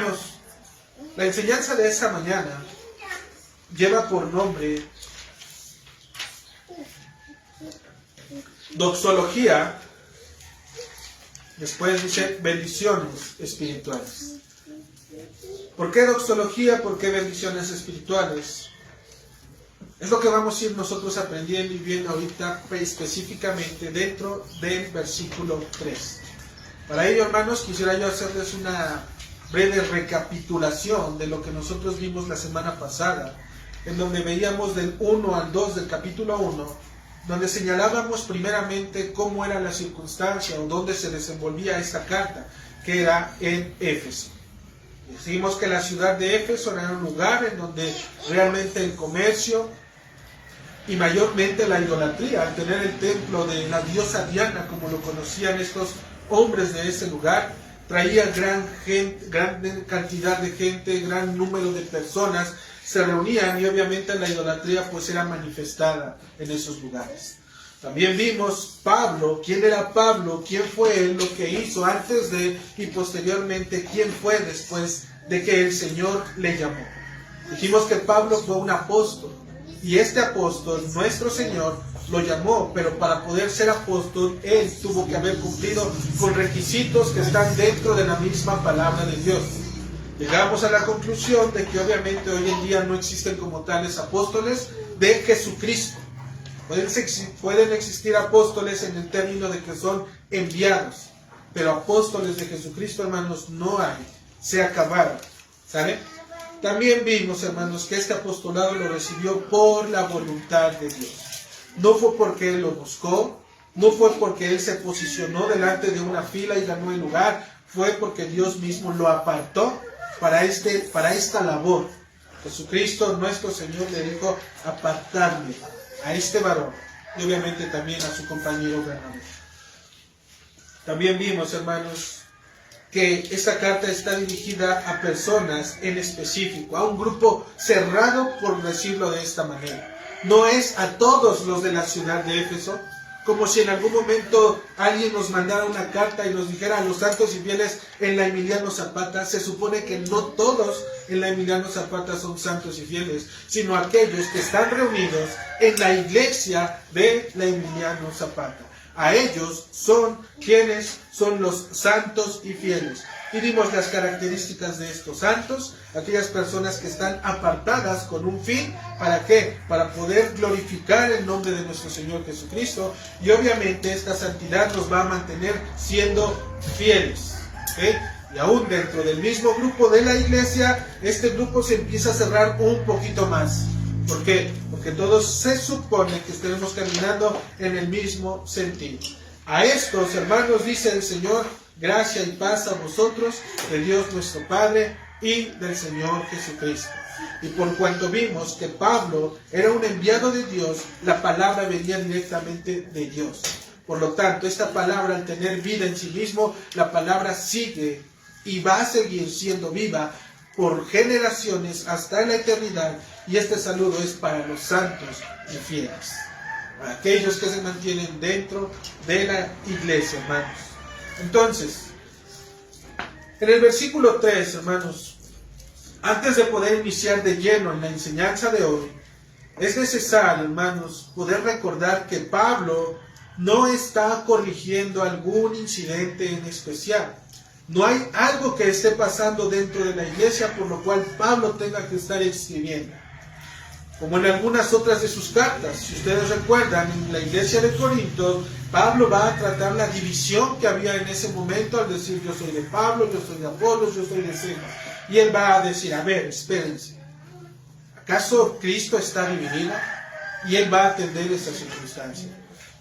Hermanos, la enseñanza de esta mañana lleva por nombre doxología, después dice bendiciones espirituales. ¿Por qué doxología? ¿Por qué bendiciones espirituales? Es lo que vamos a ir nosotros aprendiendo y viendo ahorita específicamente dentro del versículo 3. Para ello, hermanos, quisiera yo hacerles una breve recapitulación de lo que nosotros vimos la semana pasada, en donde veíamos del 1 al 2 del capítulo 1, donde señalábamos primeramente cómo era la circunstancia o dónde se desenvolvía esta carta, que era en Éfeso. Decimos que la ciudad de Éfeso era un lugar en donde realmente el comercio y mayormente la idolatría, al tener el templo de la diosa Diana, como lo conocían estos hombres de ese lugar, traía gran cantidad de gente, gran número de personas, se reunían y obviamente la idolatría pues era manifestada en esos lugares. También vimos Pablo, quién era Pablo, quién fue él, lo que hizo antes de y posteriormente quién fue después de que el Señor le llamó. Dijimos que Pablo fue un apóstol y este apóstol, nuestro Señor, lo llamó, pero para poder ser apóstol, él tuvo que haber cumplido con requisitos que están dentro de la misma palabra de Dios. Llegamos a la conclusión de que obviamente hoy en día no existen como tales apóstoles de Jesucristo. Pueden existir apóstoles en el término de que son enviados, pero apóstoles de Jesucristo, hermanos, no hay, se acabaron, ¿sabe? También vimos, hermanos, que este apostolado lo recibió por la voluntad de Dios. No fue porque él lo buscó, no fue porque él se posicionó delante de una fila y ganó el lugar, fue porque Dios mismo lo apartó para esta labor. Jesucristo, nuestro Señor, le dijo apartarme a este varón y obviamente también a su compañero Bernabé. También vimos, hermanos, que esta carta está dirigida a personas en específico, a un grupo cerrado, por decirlo de esta manera. No es a todos los de la ciudad de Éfeso, como si en algún momento alguien nos mandara una carta y nos dijera a los santos y fieles en la Emiliano Zapata. Se supone que no todos en la Emiliano Zapata son santos y fieles, sino aquellos que están reunidos en la iglesia de la Emiliano Zapata. A ellos son quienes son los santos y fieles. Y dimos las características de estos santos, aquellas personas que están apartadas con un fin. ¿Para qué? Para poder glorificar el nombre de nuestro Señor Jesucristo. Y obviamente esta santidad nos va a mantener siendo fieles. ¿Okay? Y aún dentro del mismo grupo de la iglesia, este grupo se empieza a cerrar un poquito más. ¿Por qué? Porque todos se supone que estaremos caminando en el mismo sentido. A estos, hermanos, dice el Señor: gracia y paz a vosotros, de Dios nuestro Padre y del Señor Jesucristo. Y por cuanto vimos que Pablo era un enviado de Dios, la palabra venía directamente de Dios. Por lo tanto, esta palabra, al tener vida en sí mismo, la palabra sigue y va a seguir siendo viva por generaciones hasta la eternidad. Y este saludo es para los santos y fieles, para aquellos que se mantienen dentro de la iglesia, hermanos. Entonces, en el versículo 3, hermanos, antes de poder iniciar de lleno en la enseñanza de hoy, es necesario, hermanos, poder recordar que Pablo no está corrigiendo algún incidente en especial. No hay algo que esté pasando dentro de la iglesia por lo cual Pablo tenga que estar escribiendo. Como en algunas otras de sus cartas, si ustedes recuerdan, en la iglesia de Corinto, Pablo va a tratar la división que había en ese momento al decir: yo soy de Pablo, yo soy de Apolos, yo soy de Cefa. Y él va a decir: a ver, espérense, ¿acaso Cristo está dividido? Y él va a atender esa circunstancia.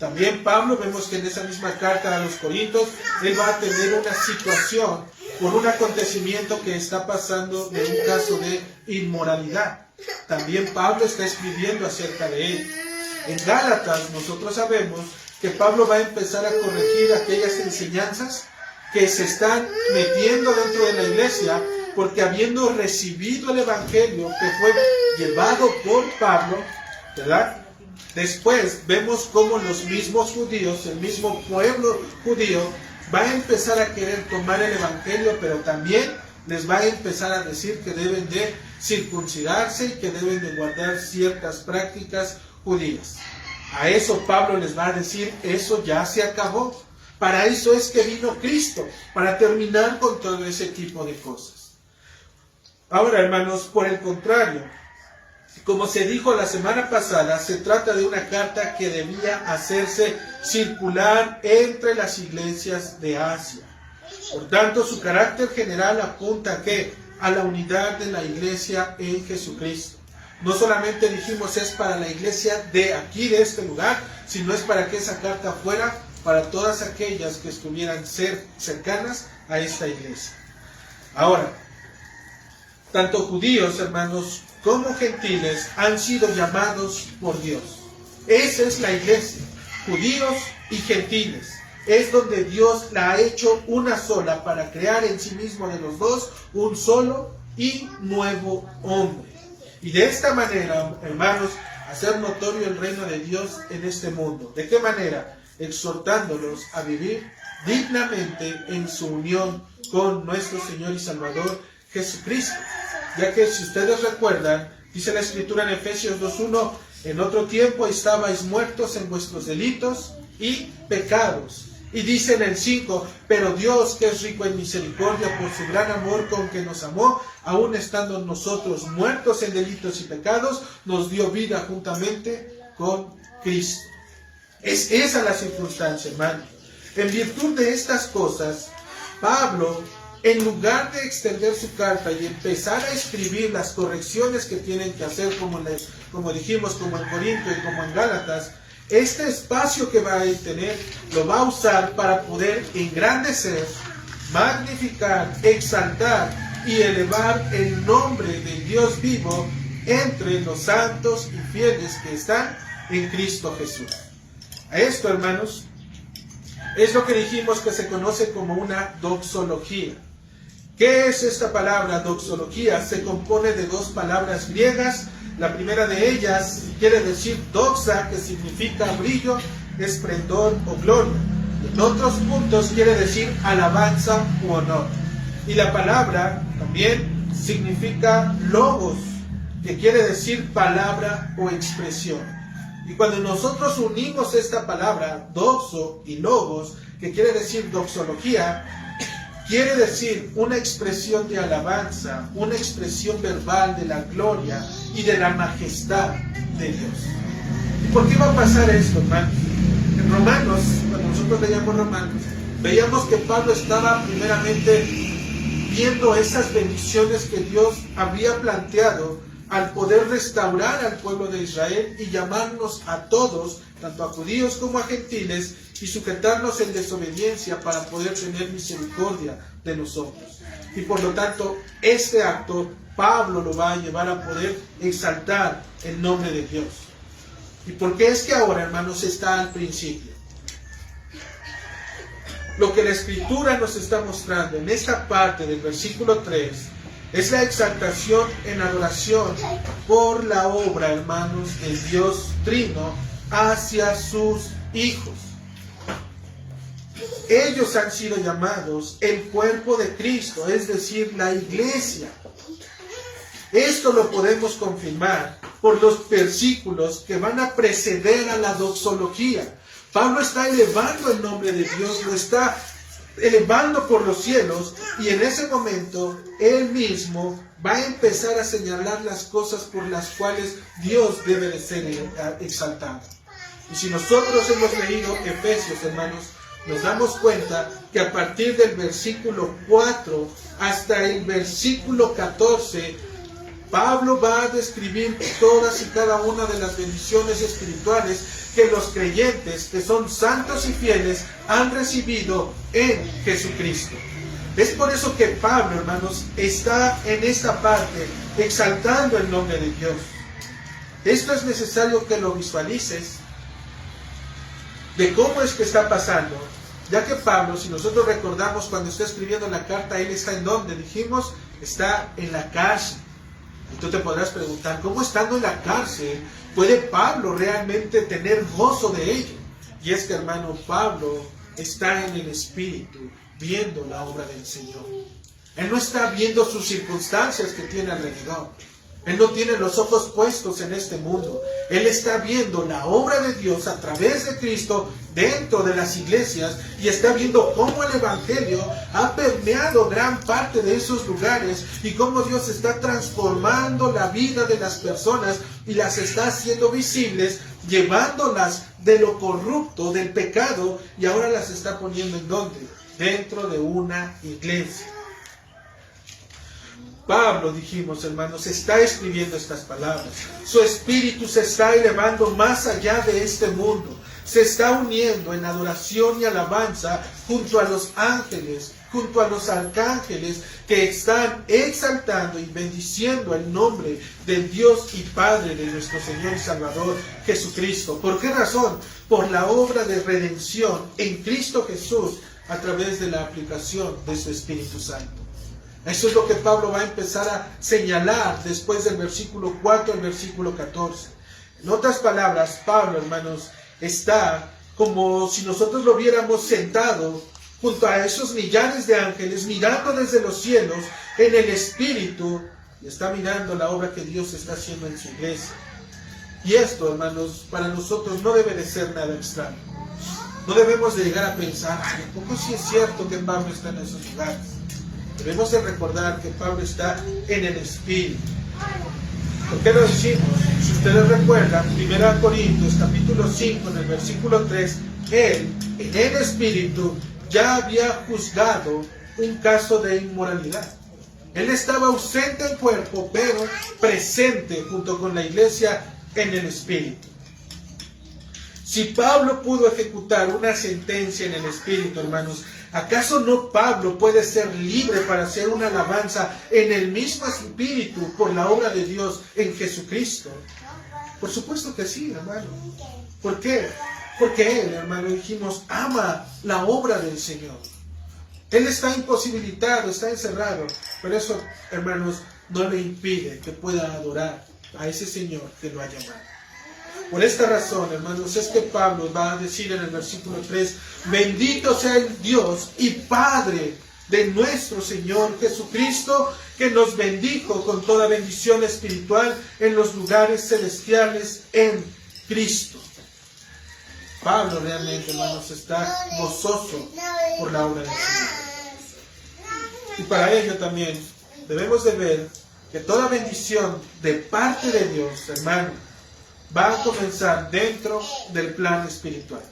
También Pablo, vemos que en esa misma carta a los Corintios, él va a atender una situación por un acontecimiento que está pasando de un caso de inmoralidad. También Pablo está escribiendo acerca de él. En Gálatas nosotros sabemos que Pablo va a empezar a corregir aquellas enseñanzas que se están metiendo dentro de la iglesia, porque habiendo recibido el evangelio que fue llevado por Pablo, ¿verdad? Después vemos cómo los mismos judíos, el mismo pueblo judío, va a empezar a querer tomar el evangelio, pero también les va a empezar a decir que deben de circuncidarse y que deben de guardar ciertas prácticas judías. A eso Pablo les va a decir, eso ya se acabó. Para eso es que vino Cristo, para terminar con todo ese tipo de cosas. Ahora, hermanos, por el contrario, como se dijo la semana pasada, se trata de una carta que debía hacerse circular entre las iglesias de Asia. Por tanto, su carácter general apunta ¿a qué? A la unidad de la iglesia en Jesucristo. No solamente dijimos es para la iglesia de aquí, de este lugar, sino es para que esa carta fuera para todas aquellas que estuvieran cercanas a esta iglesia. Ahora, tanto judíos, hermanos, como gentiles han sido llamados por Dios. Esa es la iglesia, judíos y gentiles. Es donde Dios la ha hecho una sola para crear en sí mismo de los dos un solo y nuevo hombre. Y de esta manera, hermanos, hacer notorio el reino de Dios en este mundo. ¿De qué manera? Exhortándolos a vivir dignamente en su unión con nuestro Señor y Salvador Jesucristo. Ya que si ustedes recuerdan, dice la Escritura en Efesios 2:1, en otro tiempo estabais muertos en vuestros delitos y pecados. Y dice en el 5, pero Dios, que es rico en misericordia por su gran amor con que nos amó, aun estando nosotros muertos en delitos y pecados, nos dio vida juntamente con Cristo. Es esa la circunstancia, hermano. En virtud de estas cosas, Pablo, en lugar de extender su carta y empezar a escribir las correcciones que tienen que hacer, como dijimos, como en Corinto y como en Gálatas, este espacio que va a tener lo va a usar para poder engrandecer, magnificar, exaltar y elevar el nombre del Dios vivo entre los santos y fieles que están en Cristo Jesús. A esto, hermanos, es lo que dijimos que se conoce como una doxología. ¿Qué es esta palabra doxología? Se compone de dos palabras griegas. La primera de ellas quiere decir doxa, que significa brillo, esplendor o gloria. En otros puntos quiere decir alabanza u honor. Y la palabra también significa logos, que quiere decir palabra o expresión. Y cuando nosotros unimos esta palabra, doxo y logos, que quiere decir doxología, quiere decir una expresión de alabanza, una expresión verbal de la gloria y de la majestad de Dios. ¿Y por qué va a pasar esto, hermanos? En Romanos, cuando nosotros leíamos Romanos, veíamos que Pablo estaba primeramente viendo esas bendiciones que Dios había planteado al poder restaurar al pueblo de Israel y llamarnos a todos, tanto a judíos como a gentiles, y sujetarnos en desobediencia para poder tener misericordia de nosotros. Y por lo tanto, este acto Pablo lo va a llevar a poder exaltar el nombre de Dios. ¿Y por qué es que ahora, hermanos, está al principio? Lo que la Escritura nos está mostrando en esta parte del versículo 3 es la exaltación en adoración por la obra, hermanos, del Dios Trino hacia sus hijos. Ellos han sido llamados el cuerpo de Cristo, es decir, la iglesia. Esto lo podemos confirmar por los versículos que van a preceder a la doxología. Pablo está elevando el nombre de Dios, lo está elevando por los cielos, y en ese momento él mismo va a empezar a señalar las cosas por las cuales Dios debe de ser exaltado. Y si nosotros hemos leído Efesios, hermanos, nos damos cuenta que a partir del versículo 4 hasta el versículo 14, Pablo va a describir todas y cada una de las bendiciones espirituales que los creyentes, que son santos y fieles, han recibido en Jesucristo. Es por eso que Pablo, hermanos, está en esta parte exaltando el nombre de Dios. Esto es necesario que lo visualices de cómo es que está pasando, ya que Pablo, si nosotros recordamos cuando está escribiendo la carta, él está en donde dijimos, está en la cárcel. Y tú te podrás preguntar, ¿cómo estando en la cárcel puede Pablo realmente tener gozo de ello? Y es que, hermano, Pablo está en el Espíritu, viendo la obra del Señor. Él no está viendo sus circunstancias que tiene alrededor. Él no tiene los ojos puestos en este mundo. Él está viendo la obra de Dios a través de Cristo dentro de las iglesias y está viendo cómo el Evangelio ha permeado gran parte de esos lugares y cómo Dios está transformando la vida de las personas y las está haciendo visibles, llevándolas de lo corrupto, del pecado, y ahora las está poniendo ¿en dónde? Dentro de una iglesia. Pablo, dijimos, hermanos, está escribiendo estas palabras. Su espíritu se está elevando más allá de este mundo. Se está uniendo en adoración y alabanza junto a los ángeles, junto a los arcángeles que están exaltando y bendiciendo el nombre del Dios y Padre de nuestro Señor y Salvador Jesucristo. ¿Por qué razón? Por la obra de redención en Cristo Jesús a través de la aplicación de su Espíritu Santo. Eso es lo que Pablo va a empezar a señalar después del versículo 4 al versículo 14. En otras palabras, Pablo, hermanos, está como si nosotros lo viéramos sentado junto a esos millares de ángeles, mirando desde los cielos en el Espíritu, y está mirando la obra que Dios está haciendo en su iglesia. Y esto, hermanos, para nosotros no debe de ser nada extraño. No debemos de llegar a pensar, ¿a poco sí es cierto que Pablo está en esos lugares? Debemos de recordar que Pablo está en el Espíritu. ¿Por qué lo decimos? Si ustedes recuerdan, 1 Corintios capítulo 5, en el versículo 3, él, en el Espíritu, ya había juzgado un caso de inmoralidad. Él estaba ausente en cuerpo, pero presente junto con la iglesia en el Espíritu. Si Pablo pudo ejecutar una sentencia en el Espíritu, hermanos, ¿acaso no Pablo puede ser libre para hacer una alabanza en el mismo Espíritu por la obra de Dios en Jesucristo? Por supuesto que sí, hermano. ¿Por qué? Porque él, hermano, dijimos, ama la obra del Señor. Él está imposibilitado, está encerrado, pero eso, hermanos, no le impide que pueda adorar a ese Señor que lo ha llamado. Por esta razón, hermanos, es que Pablo va a decir en el versículo 3, bendito sea el Dios y Padre de nuestro Señor Jesucristo, que nos bendijo con toda bendición espiritual en los lugares celestiales en Cristo. Pablo realmente, hermanos, está gozoso por la obra del Señor. Y para ello también debemos de ver que toda bendición de parte de Dios, hermano, va a comenzar dentro del plan espiritual.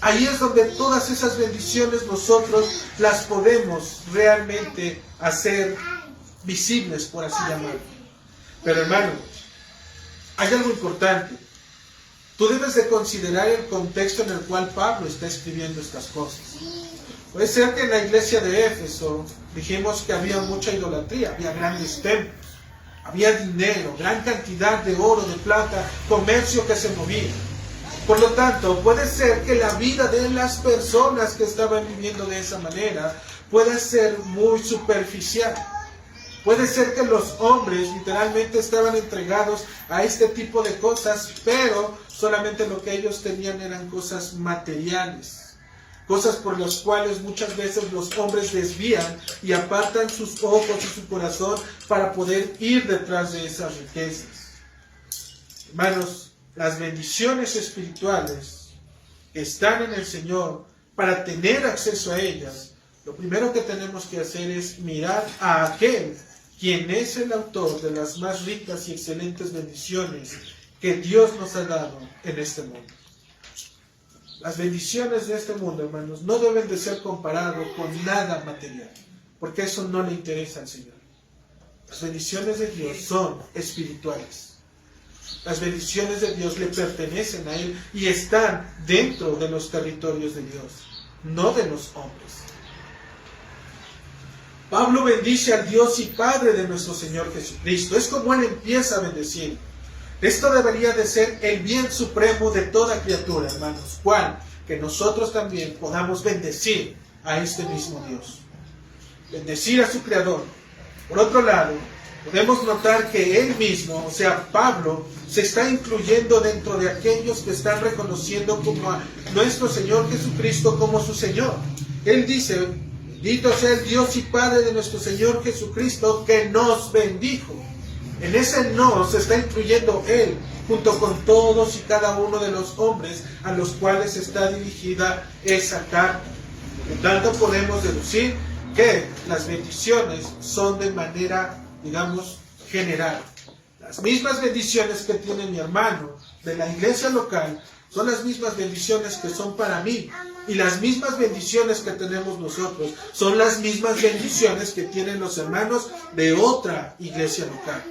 Ahí es donde todas esas bendiciones nosotros las podemos realmente hacer visibles, por así llamarlo. Pero hermano, hay algo importante. Tú debes de considerar el contexto en el cual Pablo está escribiendo estas cosas. Puede ser que en la iglesia de Éfeso dijimos que había mucha idolatría, había grandes templos. Había dinero, gran cantidad de oro, de plata, comercio que se movía. Por lo tanto, puede ser que la vida de las personas que estaban viviendo de esa manera pueda ser muy superficial. Puede ser que los hombres literalmente estaban entregados a este tipo de cosas, pero solamente lo que ellos tenían eran cosas materiales. Cosas por las cuales muchas veces los hombres desvían y apartan sus ojos y su corazón para poder ir detrás de esas riquezas. Hermanos, las bendiciones espirituales que están en el Señor, para tener acceso a ellas, lo primero que tenemos que hacer es mirar a aquel quien es el autor de las más ricas y excelentes bendiciones que Dios nos ha dado en este mundo. Las bendiciones de este mundo, hermanos, no deben de ser comparadas con nada material, porque eso no le interesa al Señor. Las bendiciones de Dios son espirituales. Las bendiciones de Dios le pertenecen a Él y están dentro de los territorios de Dios, no de los hombres. Pablo bendice al Dios y Padre de nuestro Señor Jesucristo. Es como Él empieza a bendecir. Esto debería de ser el bien supremo de toda criatura, hermanos. ¿Cuál? Que nosotros también podamos bendecir a este mismo Dios. Bendecir a su Creador. Por otro lado, podemos notar que Él mismo, o sea, Pablo, se está incluyendo dentro de aquellos que están reconociendo como a nuestro Señor Jesucristo como su Señor. Él dice, Bendito sea el Dios y Padre de nuestro Señor Jesucristo, que nos bendijo. En ese nos se está incluyendo Él, junto con todos y cada uno de los hombres a los cuales está dirigida esa carta. Por tanto, podemos deducir que las bendiciones son de manera, digamos, general. Las mismas bendiciones que tiene mi hermano de la iglesia local son las mismas bendiciones que son para mí. Y las mismas bendiciones que tenemos nosotros son las mismas bendiciones que tienen los hermanos de otra iglesia local.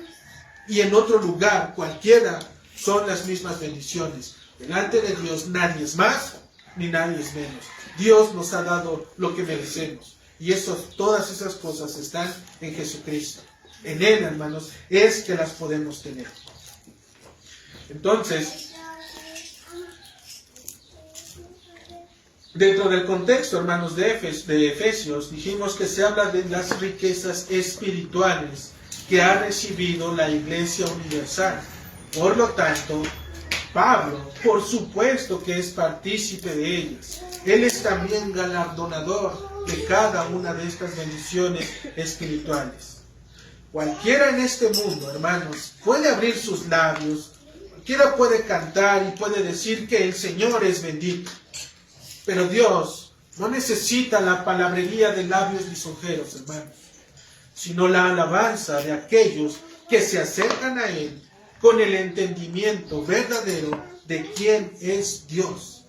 Y en otro lugar, cualquiera, son las mismas bendiciones. Delante de Dios nadie es más ni nadie es menos. Dios nos ha dado lo que merecemos. Y todas esas cosas están en Jesucristo. En Él, hermanos, es que las podemos tener. Entonces, dentro del contexto, hermanos, de Efesios, dijimos que se habla de las riquezas espirituales que ha recibido la Iglesia Universal. Por lo tanto, Pablo, por supuesto que es partícipe de ellas. Él es también galardonador de cada una de estas bendiciones espirituales. Cualquiera en este mundo, hermanos, puede abrir sus labios, cualquiera puede cantar y puede decir que el Señor es bendito. Pero Dios no necesita la palabrería de labios lisonjeros, hermanos, sino la alabanza de aquellos que se acercan a Él con el entendimiento verdadero de quién es Dios.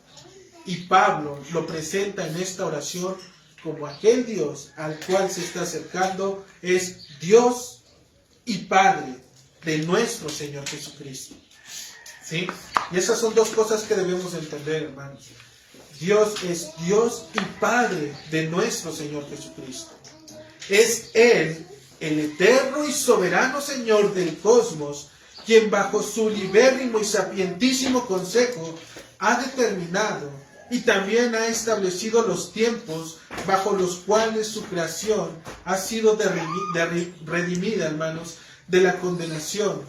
Y Pablo lo presenta en esta oración como aquel Dios al cual se está acercando es Dios y Padre de nuestro Señor Jesucristo. ¿Sí? Y esas son dos cosas que debemos entender, hermanos. Dios es Dios y Padre de nuestro Señor Jesucristo. Es Él, el eterno y soberano Señor del cosmos, quien bajo su libérrimo y sapientísimo consejo ha determinado y también ha establecido los tiempos bajo los cuales su creación ha sido redimida, hermanos, de la condenación,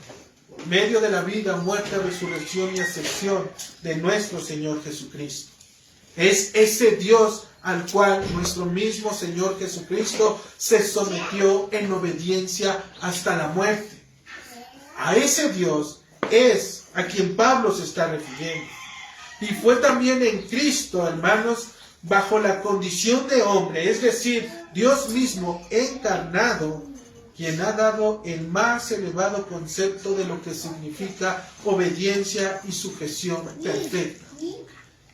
en medio de la vida, muerte, resurrección y ascensión de nuestro Señor Jesucristo. Es ese Dios al cual nuestro mismo Señor Jesucristo se sometió en obediencia hasta la muerte. A ese Dios es a quien Pablo se está refiriendo. Y fue también en Cristo, hermanos, bajo la condición de hombre, es decir, Dios mismo encarnado, quien ha dado el más elevado concepto de lo que significa obediencia y sujeción perfecta.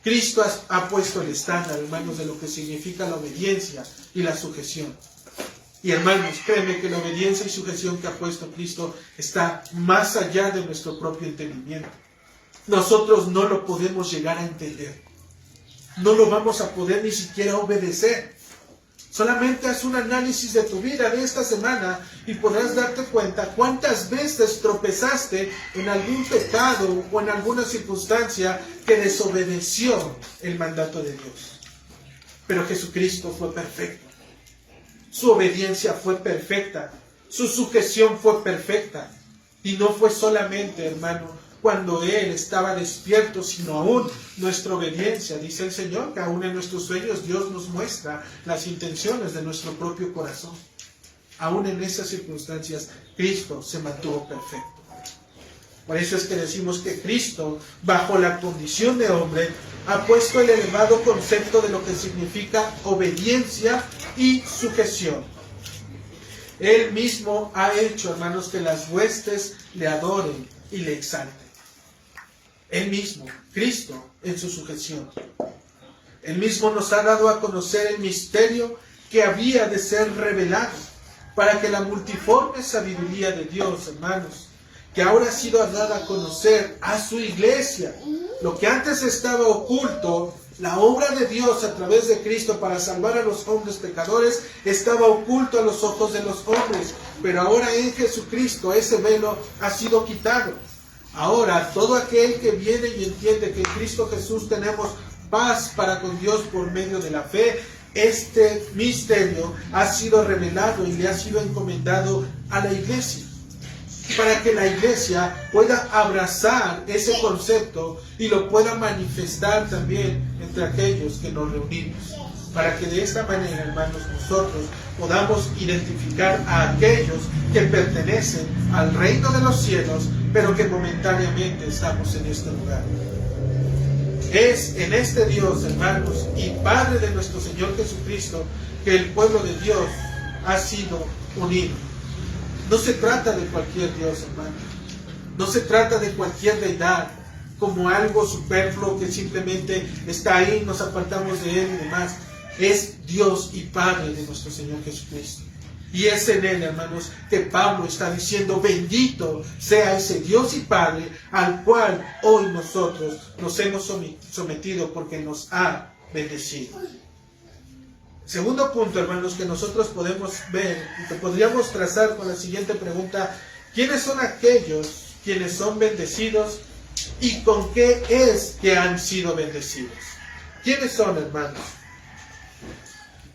Cristo ha puesto el estándar, hermanos, de lo que significa la obediencia y la sujeción. Y hermanos, créeme que la obediencia y sujeción que ha puesto Cristo está más allá de nuestro propio entendimiento. Nosotros no lo podemos llegar a entender. No lo vamos a poder ni siquiera obedecer. Solamente haz un análisis de tu vida de esta semana y podrás darte cuenta cuántas veces tropezaste en algún pecado o en alguna circunstancia que desobedeció el mandato de Dios. Pero Jesucristo fue perfecto. Su obediencia fue perfecta. Su sujeción fue perfecta. Y no fue solamente, hermano, cuando Él estaba despierto, sino aún nuestra obediencia. Dice el Señor que aún en nuestros sueños Dios nos muestra las intenciones de nuestro propio corazón. Aún en esas circunstancias, Cristo se mantuvo perfecto. Por eso es que decimos que Cristo, bajo la condición de hombre, ha puesto el elevado concepto de lo que significa obediencia y sujeción. Él mismo ha hecho, hermanos, que las huestes le adoren y le exalten. Él mismo, Cristo, en su sujeción. Él mismo nos ha dado a conocer el misterio que había de ser revelado para que la multiforme sabiduría de Dios, hermanos, que ahora ha sido dada a conocer a su iglesia, lo que antes estaba oculto, la obra de Dios a través de Cristo para salvar a los hombres pecadores, estaba oculto a los ojos de los hombres, pero ahora en Jesucristo ese velo ha sido quitado. Ahora, todo aquel que viene y entiende que en Cristo Jesús tenemos paz para con Dios por medio de la fe, este misterio ha sido revelado y le ha sido encomendado a la iglesia, para que la iglesia pueda abrazar ese concepto y lo pueda manifestar también entre aquellos que nos reunimos. para que de esta manera, hermanos, nosotros podamos identificar a aquellos que pertenecen al reino de los cielos, pero que momentáneamente estamos en este lugar. Es en este Dios, hermanos, y Padre de nuestro Señor Jesucristo, que el pueblo de Dios ha sido unido. No se trata de cualquier Dios, hermano. No se trata de cualquier deidad, como algo superfluo que simplemente está ahí, nos apartamos de Él y demás. Es Dios y Padre de nuestro Señor Jesucristo. Y es en Él, hermanos, que Pablo está diciendo: bendito sea ese Dios y Padre al cual hoy nosotros nos hemos sometido porque nos ha bendecido. Segundo punto, hermanos, que nosotros podemos ver y que podríamos trazar con la siguiente pregunta: ¿quiénes son aquellos quienes son bendecidos y con qué es que han sido bendecidos? ¿Quiénes son, hermanos?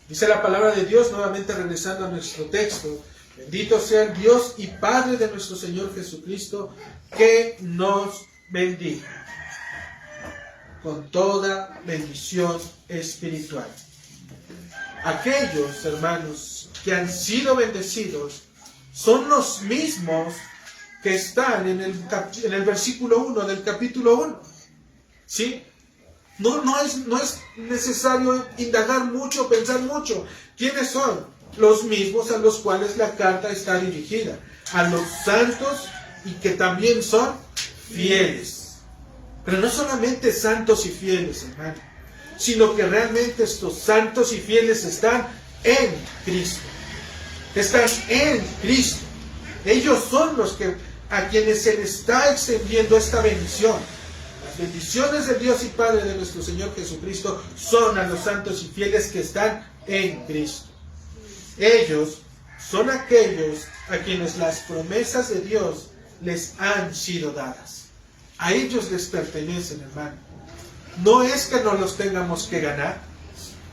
Dice la palabra de Dios, nuevamente regresando a nuestro texto: bendito sea el Dios y Padre de nuestro Señor Jesucristo, que nos bendiga con toda bendición espiritual. Aquellos, hermanos, que han sido bendecidos son los mismos que están en el versículo 1 del capítulo 1. ¿Sí? No es necesario indagar mucho, pensar mucho. ¿Quiénes son? Los mismos a los cuales la carta está dirigida. A los santos y que también son fieles. Pero no solamente santos y fieles, hermano, sino que realmente estos santos y fieles están en Cristo. Están en Cristo. Ellos son los a quienes se les está extendiendo esta bendición. Las bendiciones del Dios y Padre de nuestro Señor Jesucristo son a los santos y fieles que están en Cristo. Ellos son aquellos a quienes las promesas de Dios les han sido dadas. A ellos les pertenecen, hermano. No es que nos los tengamos que ganar.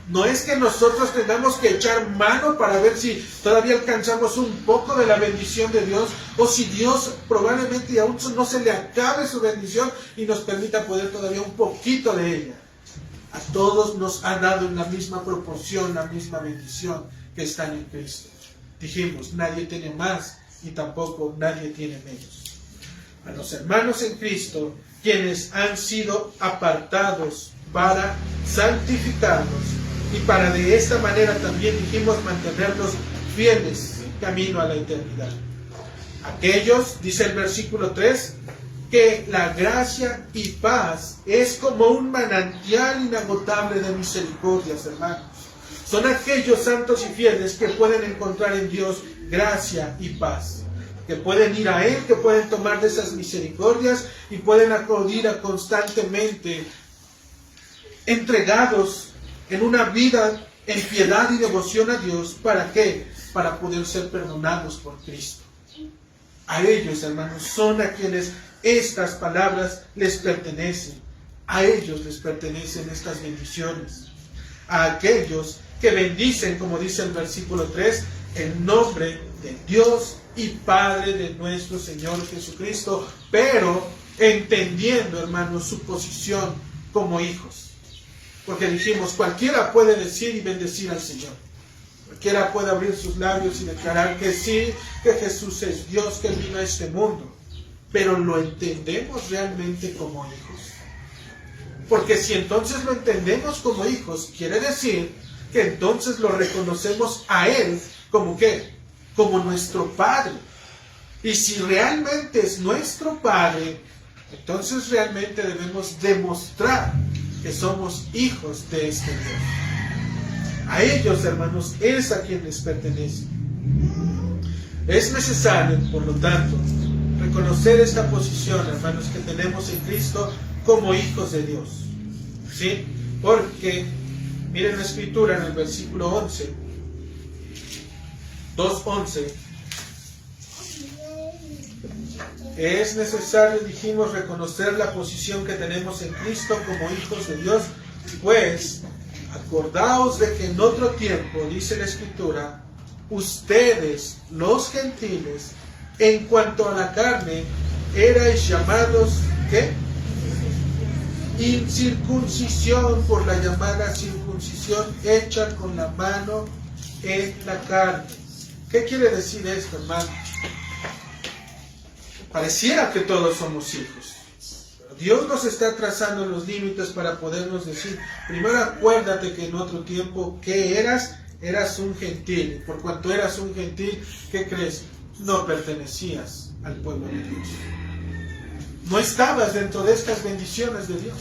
No es que nosotros tengamos que echar mano para ver si todavía alcanzamos un poco de la bendición de Dios, o si Dios probablemente aún no se le acabe su bendición y nos permita poder todavía un poquito de ella. A todos nos ha dado en la misma proporción la misma bendición que están en Cristo. Dijimos, nadie tiene más y tampoco nadie tiene menos. A los hermanos en Cristo, quienes han sido apartados para santificarlos, y para de esta manera también dijimos mantenerlos fieles camino a la eternidad. Aquellos, dice el versículo 3, que la gracia y paz es como un manantial inagotable de misericordias, hermanos. Son aquellos santos y fieles que pueden encontrar en Dios gracia y paz, que pueden ir a Él, que pueden tomar de esas misericordias y pueden acudir a constantemente entregados en una vida en piedad y devoción a Dios. ¿Para qué? Para poder ser perdonados por Cristo. A ellos, hermanos, son a quienes estas palabras les pertenecen. A ellos les pertenecen estas bendiciones. A aquellos que bendicen, como dice el versículo 3, en nombre de Dios y Padre de nuestro Señor Jesucristo, pero entendiendo, hermanos, su posición como hijos. Porque dijimos, cualquiera puede decir y bendecir al Señor. Cualquiera puede abrir sus labios y declarar que sí, que Jesús es Dios, que Él vino a este mundo. Pero ¿lo entendemos realmente como hijos? Porque si entonces lo entendemos como hijos, quiere decir que entonces lo reconocemos a Él como ¿qué? Como nuestro Padre. Y si realmente es nuestro Padre, entonces realmente debemos demostrar que somos hijos de este Dios. A ellos, hermanos, es a quien les pertenece. Es necesario, por lo tanto, reconocer esta posición, hermanos, que tenemos en Cristo como hijos de Dios. ¿Sí? Porque, miren la escritura en el versículo 11, 2:11. Es necesario, dijimos, reconocer la posición que tenemos en Cristo como hijos de Dios, pues acordaos de que en otro tiempo, dice la Escritura, ustedes, los gentiles, en cuanto a la carne, erais llamados, ¿qué? Incircuncisión por la llamada circuncisión circuncisión hecha con la mano en la carne. ¿Qué quiere decir esto, hermano? Pareciera que todos somos hijos. Dios nos está trazando los límites para podernos decir, primero acuérdate que en otro tiempo, ¿qué eras? Eras un gentil. Y por cuanto eras un gentil, ¿qué crees? No pertenecías al pueblo de Dios. No estabas dentro de estas bendiciones de Dios.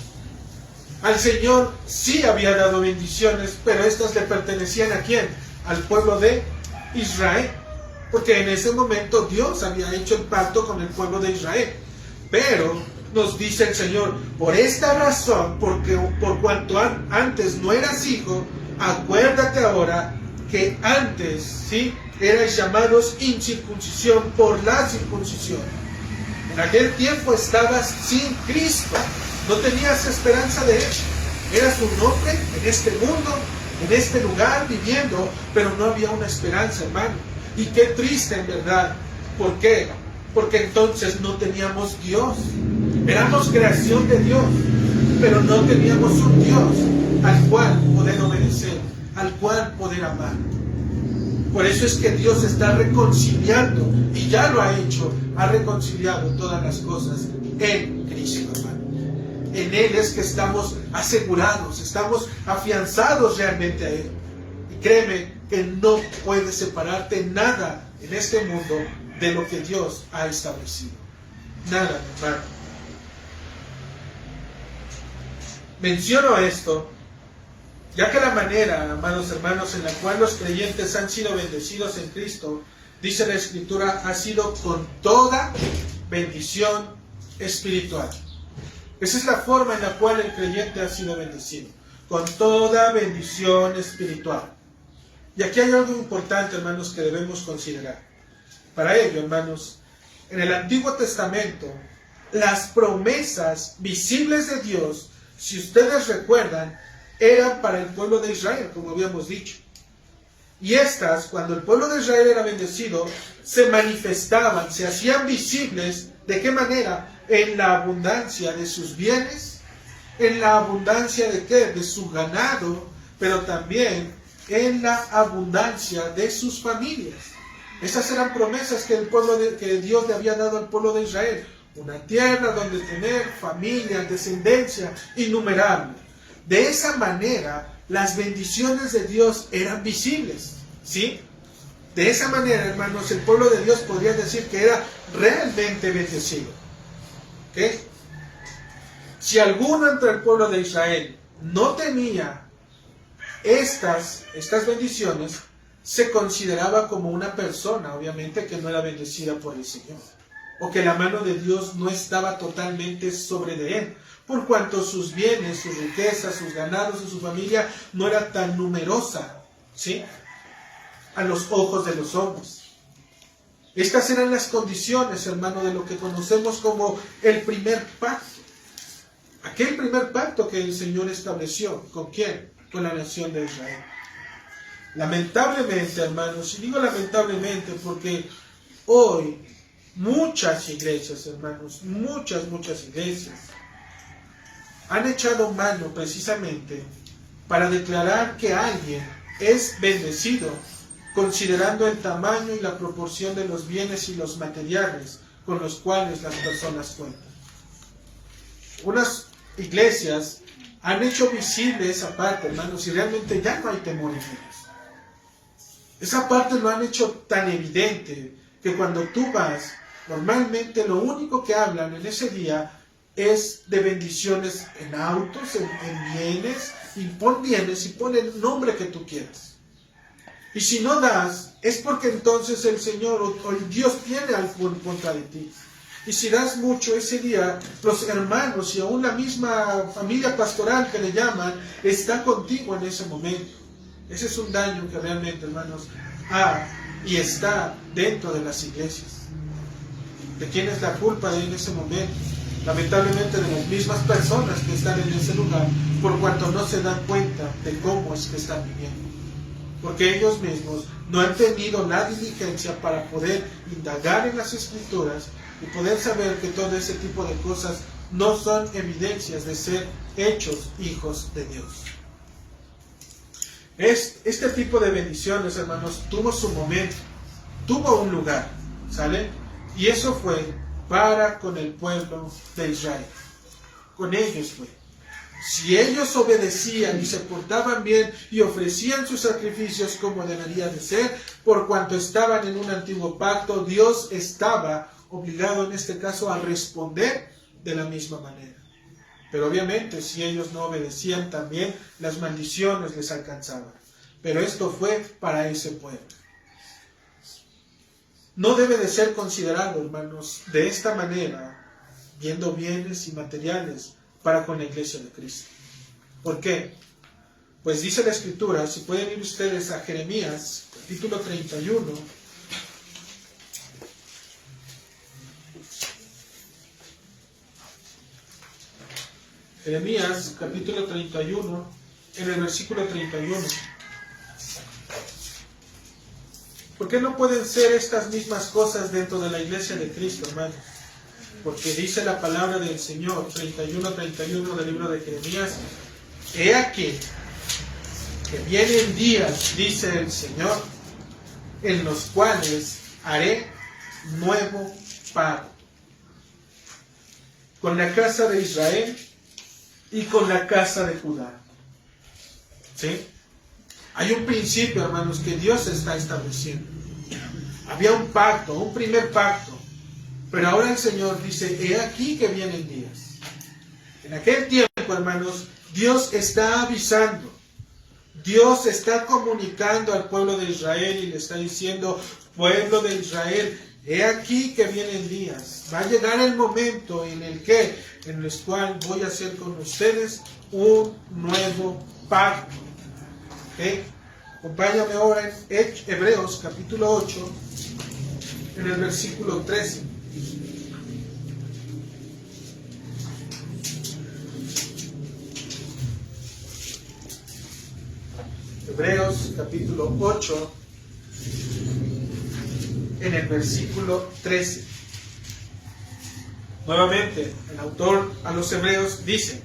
Al Señor sí había dado bendiciones, pero estas le pertenecían ¿a quién? Al pueblo de Israel. Porque en ese momento Dios había hecho el pacto con el pueblo de Israel. Pero nos dice el Señor, por esta razón, porque por cuanto antes no eras hijo, acuérdate ahora que antes, ¿sí?, erais llamados incircuncisión por la circuncisión. En aquel tiempo estabas sin Cristo, no tenías esperanza de Él. Eras un hombre en este mundo, en este lugar viviendo, pero no había una esperanza, hermano. Y qué triste en verdad. ¿Por qué? Porque entonces no teníamos Dios. Éramos creación de Dios, pero no teníamos un Dios al cual poder obedecer, al cual poder amar. Por eso es que Dios está reconciliando, y ya lo ha hecho, ha reconciliado todas las cosas en Cristo, hermano. En Él es que estamos asegurados, estamos afianzados realmente a Él. Y créeme que no puede separarte nada en este mundo de lo que Dios ha establecido. Nada, hermano. Menciono esto, ya que la manera, amados hermanos, en la cual los creyentes han sido bendecidos en Cristo, dice la Escritura, ha sido con toda bendición espiritual. Esa es la forma en la cual el creyente ha sido bendecido, con toda bendición espiritual. Y aquí hay algo importante, hermanos, que debemos considerar. Para ello, hermanos, en el Antiguo Testamento, las promesas visibles de Dios, si ustedes recuerdan, eran para el pueblo de Israel, como habíamos dicho. Y estas, cuando el pueblo de Israel era bendecido, se manifestaban, se hacían visibles. ¿De qué manera? En la abundancia de sus bienes, en la abundancia de ¿qué? De su ganado, pero también en la abundancia de sus familias. Esas eran promesas que Dios le había dado al pueblo de Israel. Una tierra donde tener familia, descendencia innumerable. De esa manera, las bendiciones de Dios eran visibles, ¿sí? De esa manera, hermanos, el pueblo de Dios podría decir que era realmente bendecido. ¿Okay? Si alguno entre el pueblo de Israel no tenía estas bendiciones, se consideraba como una persona, obviamente, que no era bendecida por el Señor, o que la mano de Dios no estaba totalmente sobre de él, por cuanto sus bienes, sus riquezas, sus ganados y su familia no era tan numerosa, ¿sí?, a los ojos de los hombres. Estas eran las condiciones, hermano, de lo que conocemos como el primer pacto. Aquel primer pacto que el Señor estableció. ¿Con quién? Con la nación de Israel. Lamentablemente, hermanos, y digo lamentablemente porque hoy muchas iglesias, hermanos, muchas iglesias han echado mano precisamente para declarar que alguien es bendecido considerando el tamaño y la proporción de los bienes y los materiales con los cuales las personas cuentan. Unas iglesias han hecho visible esa parte, hermanos, y realmente ya no hay temor en ellos. Esa parte lo han hecho tan evidente que cuando tú vas, normalmente lo único que hablan en ese día es de bendiciones en autos, en bienes, y pon bienes y pon el nombre que tú quieras. Y si no das, es porque entonces el Señor o Dios tiene algo en contra de ti. Y si das mucho ese día, los hermanos y aún la misma familia pastoral que le llaman, está contigo en ese momento. Ese es un daño que realmente, hermanos, y está dentro de las iglesias. ¿De quién es la culpa en ese momento? Lamentablemente de las mismas personas que están en ese lugar, por cuanto no se dan cuenta de cómo es que están viviendo. Porque ellos mismos no han tenido la diligencia para poder indagar en las Escrituras y poder saber que todo ese tipo de cosas no son evidencias de ser hechos hijos de Dios. Este tipo de bendiciones, hermanos, tuvo su momento, tuvo un lugar, ¿sale? Y eso fue para con el pueblo de Israel. Con ellos fue. Si ellos obedecían y se portaban bien y ofrecían sus sacrificios como debería de ser, por cuanto estaban en un antiguo pacto, Dios estaba obligado en este caso a responder de la misma manera. Pero obviamente si ellos no obedecían también, las maldiciones les alcanzaban. Pero esto fue para ese pueblo. No debe de ser considerado, hermanos, de esta manera, viendo bienes y materiales para con la iglesia de Cristo. ¿Por qué? Pues dice la Escritura, si pueden ir ustedes a Jeremías, capítulo 31, Jeremías, capítulo 31, en el versículo 31. ¿Por qué no pueden ser estas mismas cosas dentro de la iglesia de Cristo, hermanos? Porque dice la palabra del Señor, 31 del libro de Jeremías, he aquí que vienen días, dice el Señor, en los cuales haré nuevo pacto con la casa de Israel y con la casa de Judá. ¿Sí? Hay un principio, hermanos, que Dios está estableciendo. Había un pacto, un primer pacto. Pero ahora el Señor dice, he aquí que vienen días. En aquel tiempo, hermanos, Dios está avisando. Dios está comunicando al pueblo de Israel y le está diciendo, pueblo de Israel, he aquí que vienen días. Va a llegar el momento en el cual voy a hacer con ustedes un nuevo pacto. ¿Okay? Acompáñame ahora en Hebreos capítulo 8, en el versículo 13. Hebreos capítulo 8, en el versículo 13. Nuevamente, el autor a los Hebreos dice,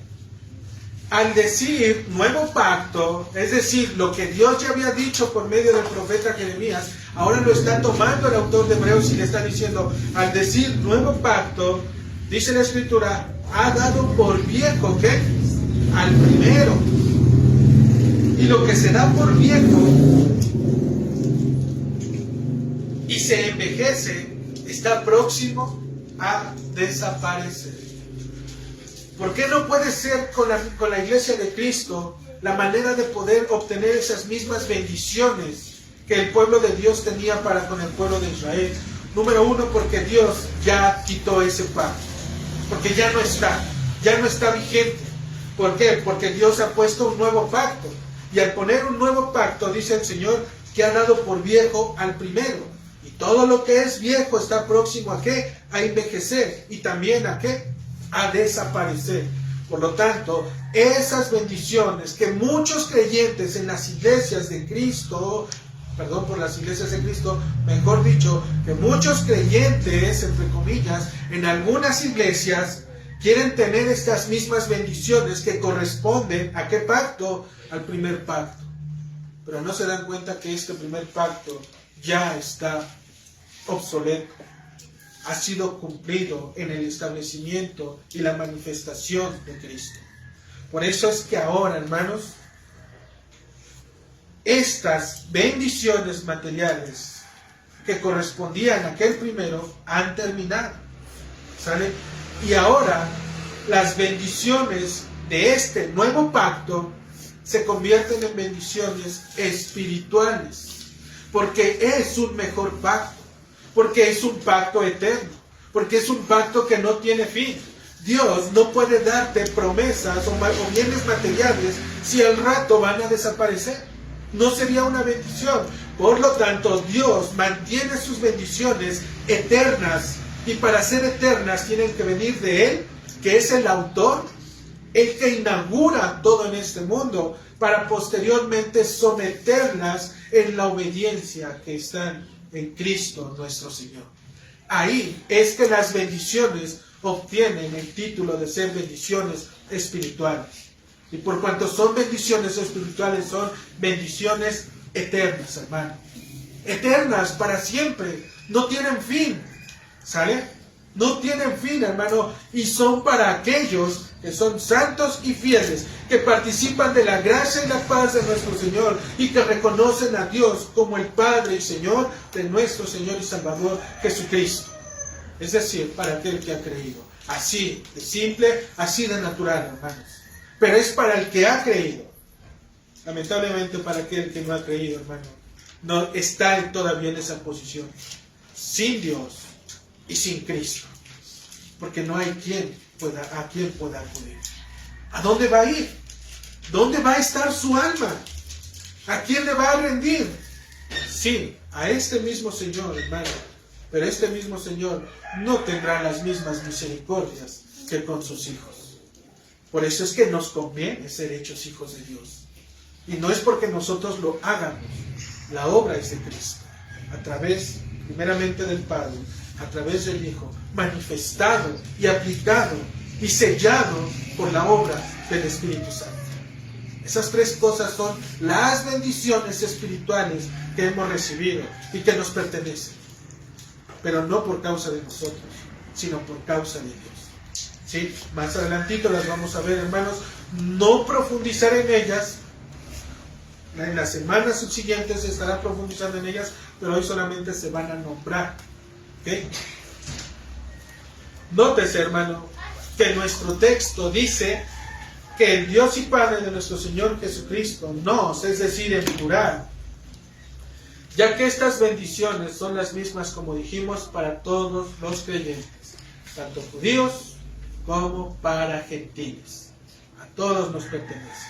al decir nuevo pacto, es decir, lo que Dios ya había dicho por medio del profeta Jeremías, ahora lo está tomando el autor de Hebreos y le está diciendo, al decir nuevo pacto, dice la Escritura, ha dado por viejo, ¿qué? Al primero. Y lo que se da por viejo y se envejece, está próximo a desaparecer. ¿Por qué no puede ser con la iglesia de Cristo la manera de poder obtener esas mismas bendiciones que el pueblo de Dios tenía para con el pueblo de Israel? Número uno, porque Dios ya quitó ese pacto. Porque ya no está vigente. ¿Por qué? Porque Dios ha puesto un nuevo pacto. Y al poner un nuevo pacto, dice el Señor, que ha dado por viejo al primero. Y todo lo que es viejo está próximo ¿a qué? A envejecer. Y también ¿a qué? A desaparecer. Por lo tanto, esas bendiciones que muchos creyentes en las iglesias de Cristo, mejor dicho, que muchos creyentes, entre comillas, en algunas iglesias, quieren tener estas mismas bendiciones que corresponden ¿a qué pacto? Al primer pacto. Pero no se dan cuenta que este primer pacto ya está obsoleto. Ha sido cumplido en el establecimiento y la manifestación de Cristo. Por eso es que ahora, hermanos, estas bendiciones materiales que correspondían a aquel primero han terminado. ¿Sale? Y ahora las bendiciones de este nuevo pacto se convierten en bendiciones espirituales. Porque es un mejor pacto. Porque es un pacto eterno, porque es un pacto que no tiene fin. Dios no puede darte promesas o bienes materiales si al rato van a desaparecer. No sería una bendición. Por lo tanto, Dios mantiene sus bendiciones eternas, y para ser eternas tienen que venir de Él, que es el autor, el que inaugura todo en este mundo, para posteriormente someterlas en la obediencia que están en Cristo nuestro Señor. Ahí es que las bendiciones obtienen el título de ser bendiciones espirituales. Y por cuanto son bendiciones espirituales, son bendiciones eternas, hermano. Eternas para siempre. No tienen fin. ¿Sale? No tienen fin, hermano. Y son para aquellos que son santos y fieles, que participan de la gracia y la paz de nuestro Señor y que reconocen a Dios como el Padre y Señor de nuestro Señor y Salvador Jesucristo. Es decir, para aquel que ha creído. Así de simple, así de natural, hermanos. Pero es para el que ha creído. Lamentablemente para aquel que no ha creído, hermano, no está todavía en esa posición. Sin Dios y sin Cristo. Porque no hay a quien pueda acudir. ¿A dónde va a ir? ¿Dónde va a estar su alma? ¿A quién le va a rendir? Sí, a este mismo Señor, hermano. Pero este mismo Señor no tendrá las mismas misericordias que con sus hijos. Por eso es que nos conviene ser hechos hijos de Dios. Y no es porque nosotros lo hagamos. La obra es de Cristo. A través, primeramente, del Padre, a través del Hijo, manifestado y aplicado y sellado por la obra del Espíritu Santo. Esas tres cosas son las bendiciones espirituales que hemos recibido y que nos pertenecen. Pero no por causa de nosotros, sino por causa de Dios. ¿Sí? Más adelantito las vamos a ver, hermanos. No profundizar en ellas. En las semanas subsiguientes se estará profundizando en ellas, pero hoy solamente se van a nombrar. ¿Okay? Nótese, hermano, que nuestro texto dice que el Dios y Padre de nuestro Señor Jesucristo nos, es decir, en plural, ya que estas bendiciones son las mismas, como dijimos, para todos los creyentes, tanto judíos como para gentiles. A todos nos pertenece.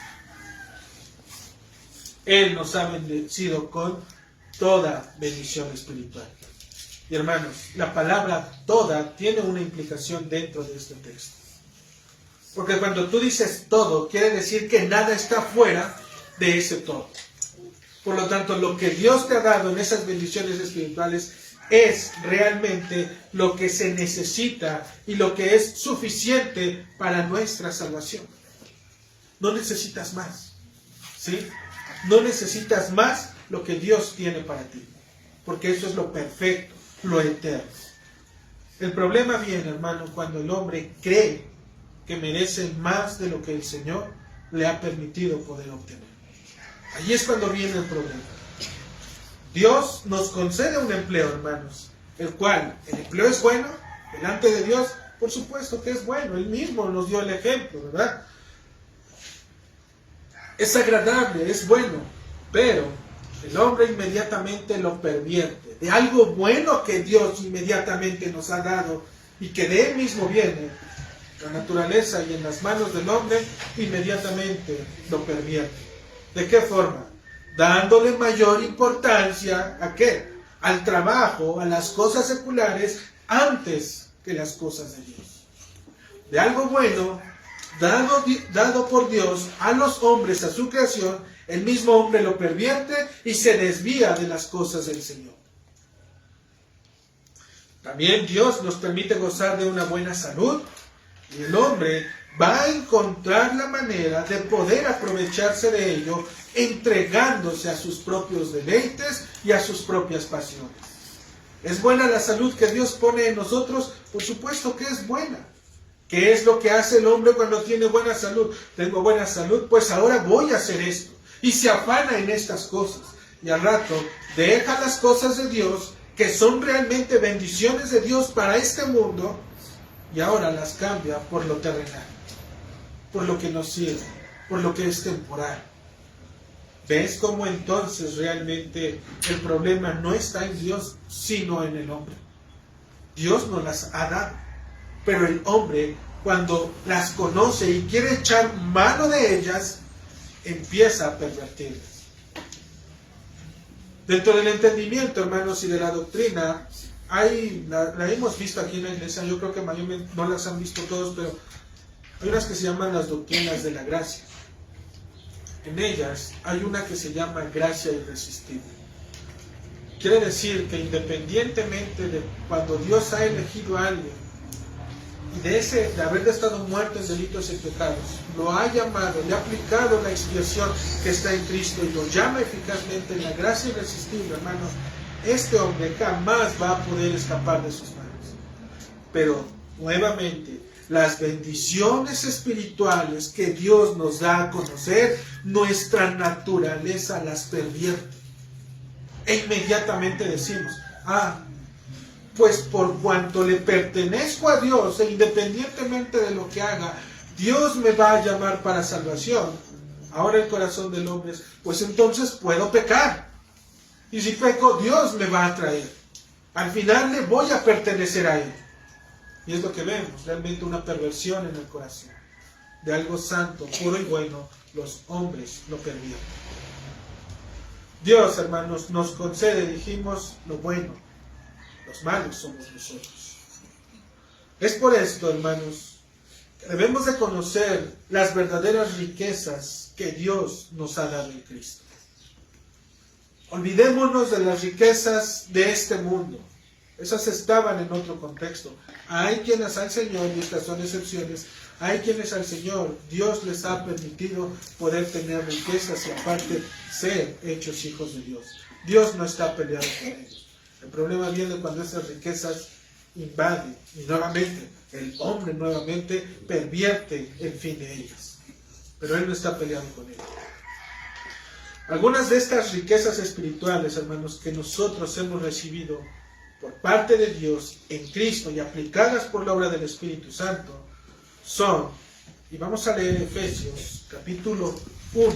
Él nos ha bendecido con toda bendición espiritual. Y hermanos, la palabra toda tiene una implicación dentro de este texto. Porque cuando tú dices todo, quiere decir que nada está fuera de ese todo. Por lo tanto, lo que Dios te ha dado en esas bendiciones espirituales es realmente lo que se necesita y lo que es suficiente para nuestra salvación. No necesitas más. ¿Sí? No necesitas más lo que Dios tiene para ti. Porque eso es lo perfecto, lo eterno. El problema viene, hermano, cuando el hombre cree que merece más de lo que el Señor le ha permitido poder obtener. Allí es cuando viene el problema. Dios nos concede un empleo, hermanos, el cual, el empleo es bueno, delante de Dios, por supuesto que es bueno, Él mismo nos dio el ejemplo, ¿verdad? Es agradable, es bueno, pero el hombre inmediatamente lo pervierte. De algo bueno que Dios inmediatamente nos ha dado y que de Él mismo viene, la naturaleza y en las manos del hombre, inmediatamente lo pervierte. ¿De qué forma? Dándole mayor importancia ¿a qué? Al trabajo, a las cosas seculares, antes que las cosas de Dios. De algo bueno, dado por Dios a los hombres, a su creación, el mismo hombre lo pervierte y se desvía de las cosas del Señor. También Dios nos permite gozar de una buena salud y el hombre va a encontrar la manera de poder aprovecharse de ello, entregándose a sus propios deleites y a sus propias pasiones. ¿Es buena la salud que Dios pone en nosotros? Por supuesto que es buena. ¿Qué es lo que hace el hombre cuando tiene buena salud? Tengo buena salud, pues ahora voy a hacer esto. Y se afana en estas cosas. Y al rato deja las cosas de Dios, que son realmente bendiciones de Dios para este mundo, y ahora las cambia por lo terrenal, por lo que nos sirve, por lo que es temporal. ¿Ves cómo entonces realmente el problema no está en Dios, sino en el hombre? Dios nos las ha dado, pero el hombre, cuando las conoce y quiere echar mano de ellas, empieza a pervertirlas. Dentro del entendimiento, hermanos, y de la doctrina, la hemos visto aquí en la iglesia. Yo creo que mayormente no las han visto todos, pero hay unas que se llaman las doctrinas de la gracia. En ellas hay una que se llama gracia irresistible. Quiere decir que independientemente de cuando Dios ha elegido a alguien y de haber estado muerto en delitos y pecados, lo ha llamado, le ha aplicado la expiación que está en Cristo y lo llama eficazmente en la gracia irresistible, hermanos, este hombre jamás va a poder escapar de sus manos. Pero, nuevamente, las bendiciones espirituales que Dios nos da a conocer, nuestra naturaleza las pervierte. E inmediatamente decimos, pues por cuanto le pertenezco a Dios, e independientemente de lo que haga, Dios me va a llamar para salvación. Ahora el corazón del hombre es, pues entonces puedo pecar. Y si peco, Dios me va a traer. Al final le voy a pertenecer a Él. Y es lo que vemos, realmente una perversión en el corazón. De algo santo, puro y bueno, los hombres lo pervierten. Dios, hermanos, nos concede, dijimos, lo bueno. Los malos somos nosotros. Es por esto, hermanos, que debemos de conocer las verdaderas riquezas que Dios nos ha dado en Cristo. Olvidémonos de las riquezas de este mundo. Esas estaban en otro contexto. Hay quienes al Señor, y estas son excepciones, hay quienes al Señor Dios les ha permitido poder tener riquezas y aparte ser hechos hijos de Dios. Dios no está peleado con ellos. El problema viene cuando esas riquezas invaden y nuevamente el hombre nuevamente pervierte el fin de ellas. Pero Él no está peleado con ellos. Algunas de estas riquezas espirituales, hermanos, que nosotros hemos recibido por parte de Dios en Cristo y aplicadas por la obra del Espíritu Santo son, y vamos a leer Efesios capítulo 1,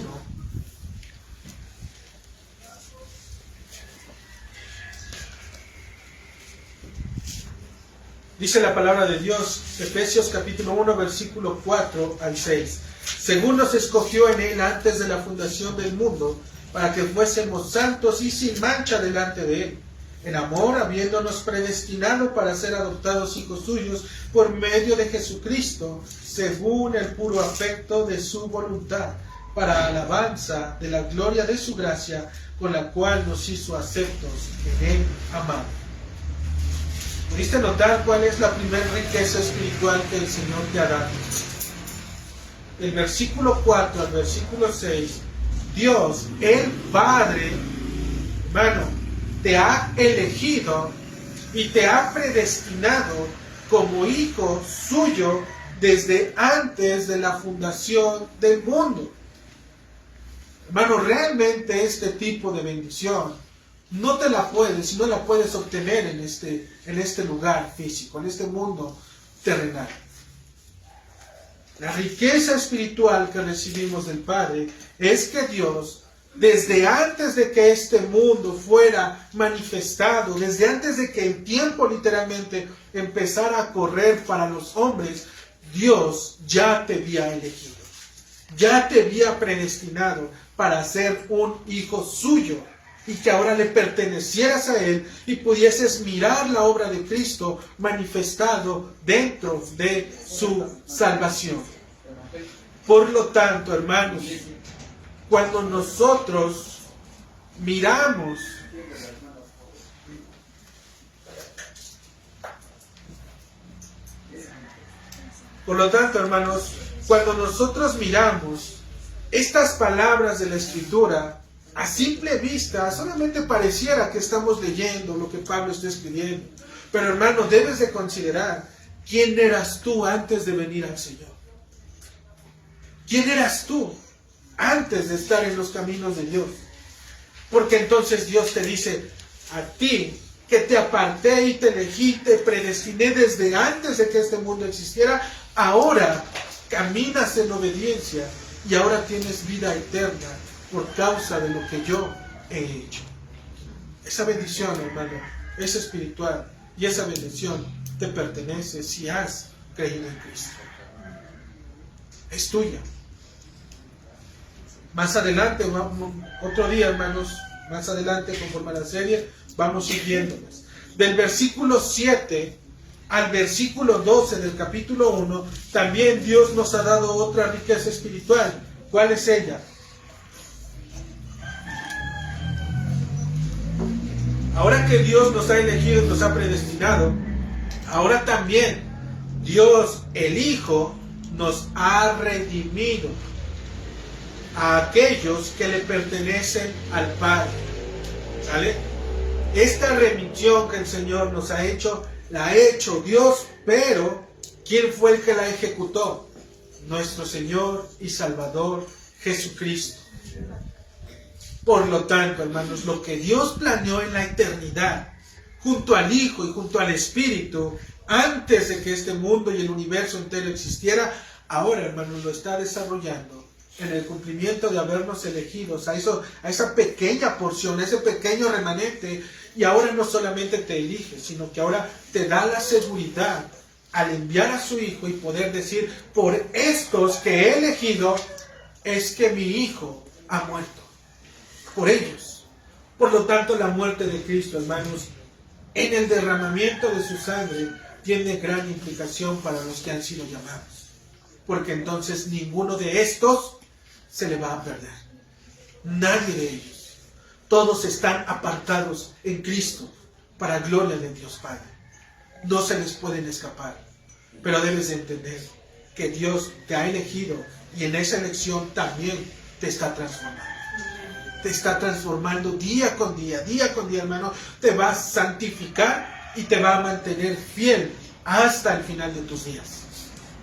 dice la palabra de Dios, Efesios capítulo 1, versículo 4 al 6. Según nos escogió en Él antes de la fundación del mundo, para que fuésemos santos y sin mancha delante de Él, en amor, habiéndonos predestinado para ser adoptados hijos suyos por medio de Jesucristo, según el puro afecto de su voluntad, para alabanza de la gloria de su gracia, con la cual nos hizo aceptos en Él amado. ¿Pudiste notar cuál es la primera riqueza espiritual que el Señor te ha dado? Del versículo 4 al versículo 6, Dios, el Padre, hermano, te ha elegido y te ha predestinado como hijo suyo desde antes de la fundación del mundo. Hermano, realmente este tipo de bendición no la puedes obtener en este lugar físico, en este mundo terrenal. La riqueza espiritual que recibimos del Padre es que Dios, desde antes de que este mundo fuera manifestado, desde antes de que el tiempo literalmente empezara a correr para los hombres, Dios ya te había elegido, ya te había predestinado para ser un hijo suyo y que ahora le pertenecieras a Él y pudieses mirar la obra de Cristo manifestado dentro de su salvación. Por lo tanto, hermanos, cuando nosotros miramos estas palabras de la Escritura, a simple vista, solamente pareciera que estamos leyendo lo que Pablo está escribiendo. Pero hermano, debes de considerar quién eras tú antes de venir al Señor. ¿Quién eras tú antes de estar en los caminos de Dios? Porque entonces Dios te dice, a ti que te aparté y te elegí, te predestiné desde antes de que este mundo existiera, ahora caminas en obediencia y ahora tienes vida eterna por causa de lo que yo he hecho. Esa bendición, hermano, es espiritual y esa bendición te pertenece si has creído en Cristo. Es tuya. Más adelante, otro día, hermanos, más adelante, conforme a la serie, vamos siguiéndolas. Del versículo 7 al versículo 12 del capítulo 1, también Dios nos ha dado otra riqueza espiritual. ¿Cuál es ella? Ahora que Dios nos ha elegido y nos ha predestinado, ahora también Dios el Hijo nos ha redimido a aquellos que le pertenecen al Padre. ¿Sale? Esta remisión que el Señor nos ha hecho, la ha hecho Dios, pero ¿quién fue el que la ejecutó? Nuestro Señor y Salvador Jesucristo. Por lo tanto, hermanos, lo que Dios planeó en la eternidad, junto al Hijo y junto al Espíritu, antes de que este mundo y el universo entero existiera, ahora, hermanos, lo está desarrollando en el cumplimiento de habernos elegidos a esa pequeña porción, a ese pequeño remanente. Y ahora no solamente te elige, sino que ahora te da la seguridad al enviar a su Hijo y poder decir: por estos que he elegido es que mi Hijo ha muerto. Por ellos. Por lo tanto, la muerte de Cristo, hermanos, en el derramamiento de su sangre, tiene gran implicación para los que han sido llamados. Porque entonces ninguno de estos se le va a perder. Nadie de ellos. Todos están apartados en Cristo para gloria de Dios Padre. No se les pueden escapar. Pero debes de entender que Dios te ha elegido y en esa elección también te está transformando. Te está transformando día con día, hermano. Te va a santificar y te va a mantener fiel hasta el final de tus días.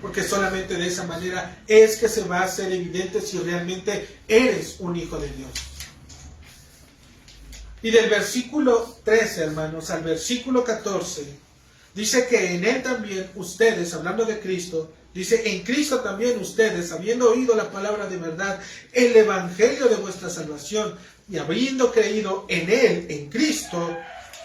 Porque solamente de esa manera es que se va a hacer evidente si realmente eres un hijo de Dios. Y del versículo 13, hermanos, al versículo 14, dice que en Él también ustedes, hablando de Cristo, dice: en Cristo también ustedes, habiendo oído la palabra de verdad, el evangelio de vuestra salvación, y habiendo creído en Él, en Cristo,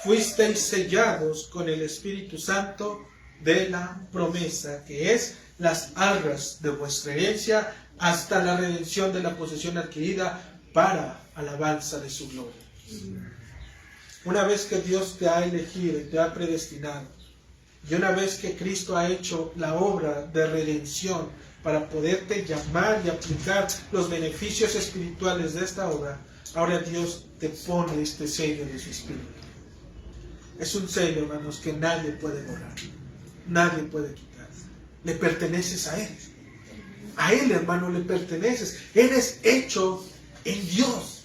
fuisteis sellados con el Espíritu Santo de la promesa, que es las arras de vuestra herencia, hasta la redención de la posesión adquirida para alabanza de su gloria. Una vez que Dios te ha elegido y te ha predestinado, y una vez que Cristo ha hecho la obra de redención para poderte llamar y aplicar los beneficios espirituales de esta obra, ahora Dios te pone este sello de su Espíritu. Es un sello, hermanos, que nadie puede borrar, nadie puede quitar. Le perteneces a Él. A Él, hermano, le perteneces. Eres hecho en Dios.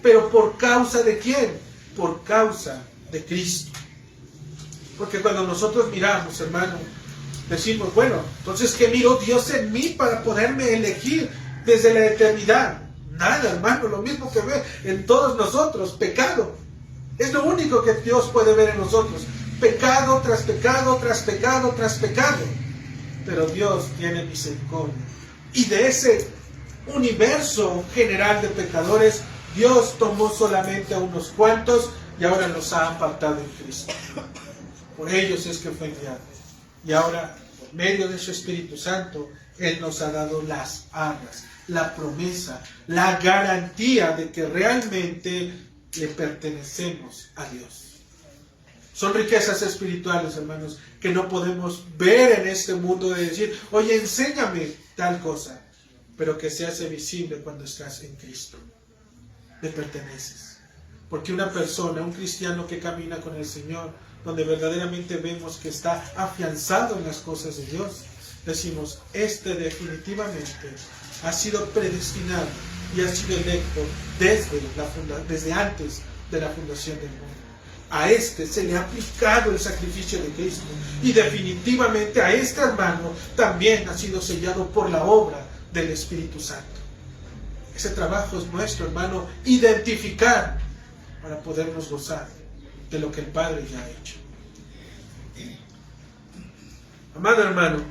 ¿Pero por causa de quién? Por causa de Cristo. Porque cuando nosotros miramos, hermano, decimos: bueno, entonces, ¿qué miró Dios en mí para poderme elegir desde la eternidad? Nada, hermano, lo mismo que ve en todos nosotros: pecado. Es lo único que Dios puede ver en nosotros. Pecado tras pecado, tras pecado, tras pecado. Pero Dios tiene misericordia. Y de ese universo general de pecadores, Dios tomó solamente a unos cuantos y ahora los ha apartado en Cristo. Por ellos es que fue enviado. Y ahora, por medio de su Espíritu Santo, Él nos ha dado las arras, la promesa, la garantía de que realmente le pertenecemos a Dios. Son riquezas espirituales, hermanos, que no podemos ver en este mundo de decir: oye, enséñame tal cosa, pero que se hace visible cuando estás en Cristo. Le perteneces. Porque una persona, un cristiano que camina con el Señor, donde verdaderamente vemos que está afianzado en las cosas de Dios, decimos: este definitivamente ha sido predestinado y ha sido electo desde antes de la fundación del mundo. A este se le ha aplicado el sacrificio de Cristo, y definitivamente a este hermano también ha sido sellado por la obra del Espíritu Santo. Ese trabajo es nuestro, hermano, identificar para podernos gozar de lo que el Padre ya ha hecho. Amado hermano,